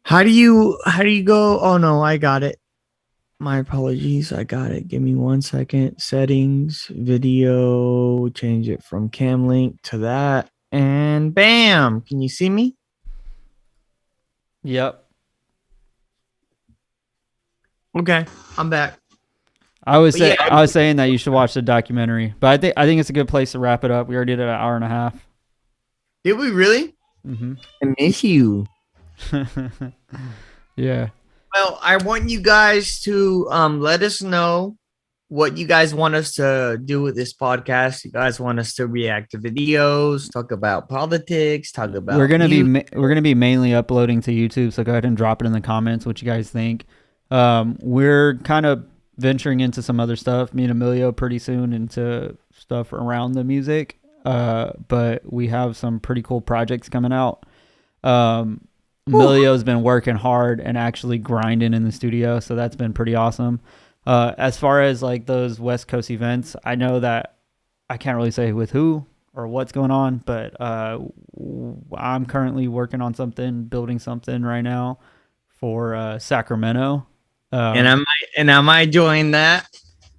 How do you go? Oh no, I got it. My apologies. I got it. Give me 1 second. Settings, video, change it from cam link to that. And bam. Can you see me? Yep. Okay. I'm back. I was saying that you should watch the documentary, but I think it's a good place to wrap it up. We already did an hour and a half. Did we really? Mm-hmm. I miss you. Yeah. Well, I want you guys to let us know what you guys want us to do with this podcast. You guys want us to react to videos, talk about politics, talk about we're gonna be mainly uploading to YouTube, so go ahead and drop it in the comments what you guys think. We're kind of venturing into some other stuff, me and Emilio, pretty soon into stuff around the music. But we have some pretty cool projects coming out. Emilio's been working hard and actually grinding in the studio, so that's been pretty awesome. As far as like those West Coast events, I know that I can't really say with who or what's going on, but I'm currently working on something, building something right now for Sacramento. And I might join that,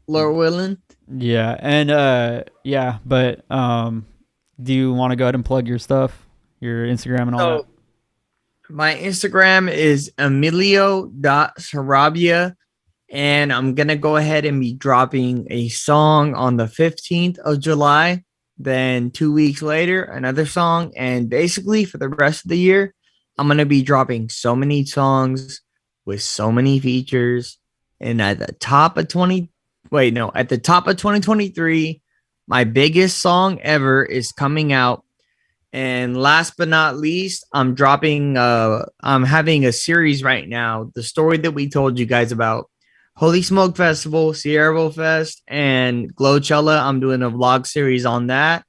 Lord willing. Yeah, and but do you want to go ahead and plug your stuff, your Instagram and all that? My Instagram is emilio.sarabia, and I'm gonna go ahead and be dropping a song on the 15th of July. Then 2 weeks later, another song, and basically for the rest of the year, I'm gonna be dropping so many songs with so many features. And at the top of 2023, my biggest song ever is coming out. And last but not least, I'm having a series right now. The story that we told you guys about Holy Smoke Festival, Sierra Fest, and Glowchella. I'm doing a vlog series on that.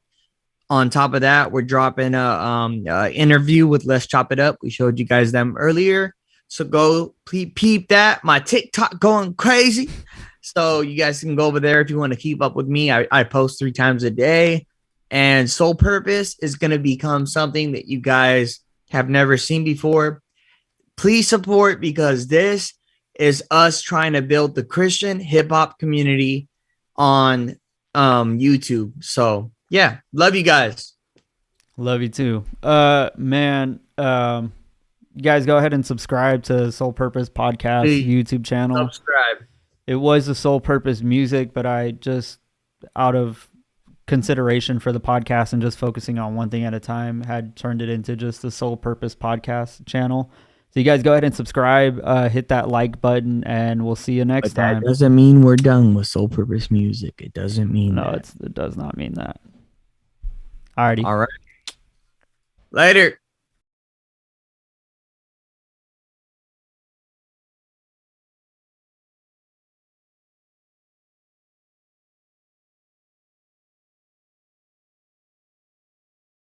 On top of that, we're dropping a interview with Let's Chop It Up. We showed you guys them earlier. So go peep that. My TikTok going crazy. So you guys can go over there if you want to keep up with me. I post 3 times a day. And Soul Purpose is going to become something that you guys have never seen before. Please support, because this is us trying to build the Christian hip hop community on YouTube. So yeah, love you guys. Love you too. You guys go ahead and subscribe to Soul Purpose Podcast YouTube channel. Subscribe. It was the Soul Purpose Music, but I just, out of consideration for the podcast and just focusing on one thing at a time, had turned it into just the Soul Purpose Podcast channel. So you guys go ahead and subscribe, hit that like button, and we'll see you next time. That doesn't mean we're done with Soul Purpose Music. It doesn't mean it does not mean that. Alrighty. All right. Later.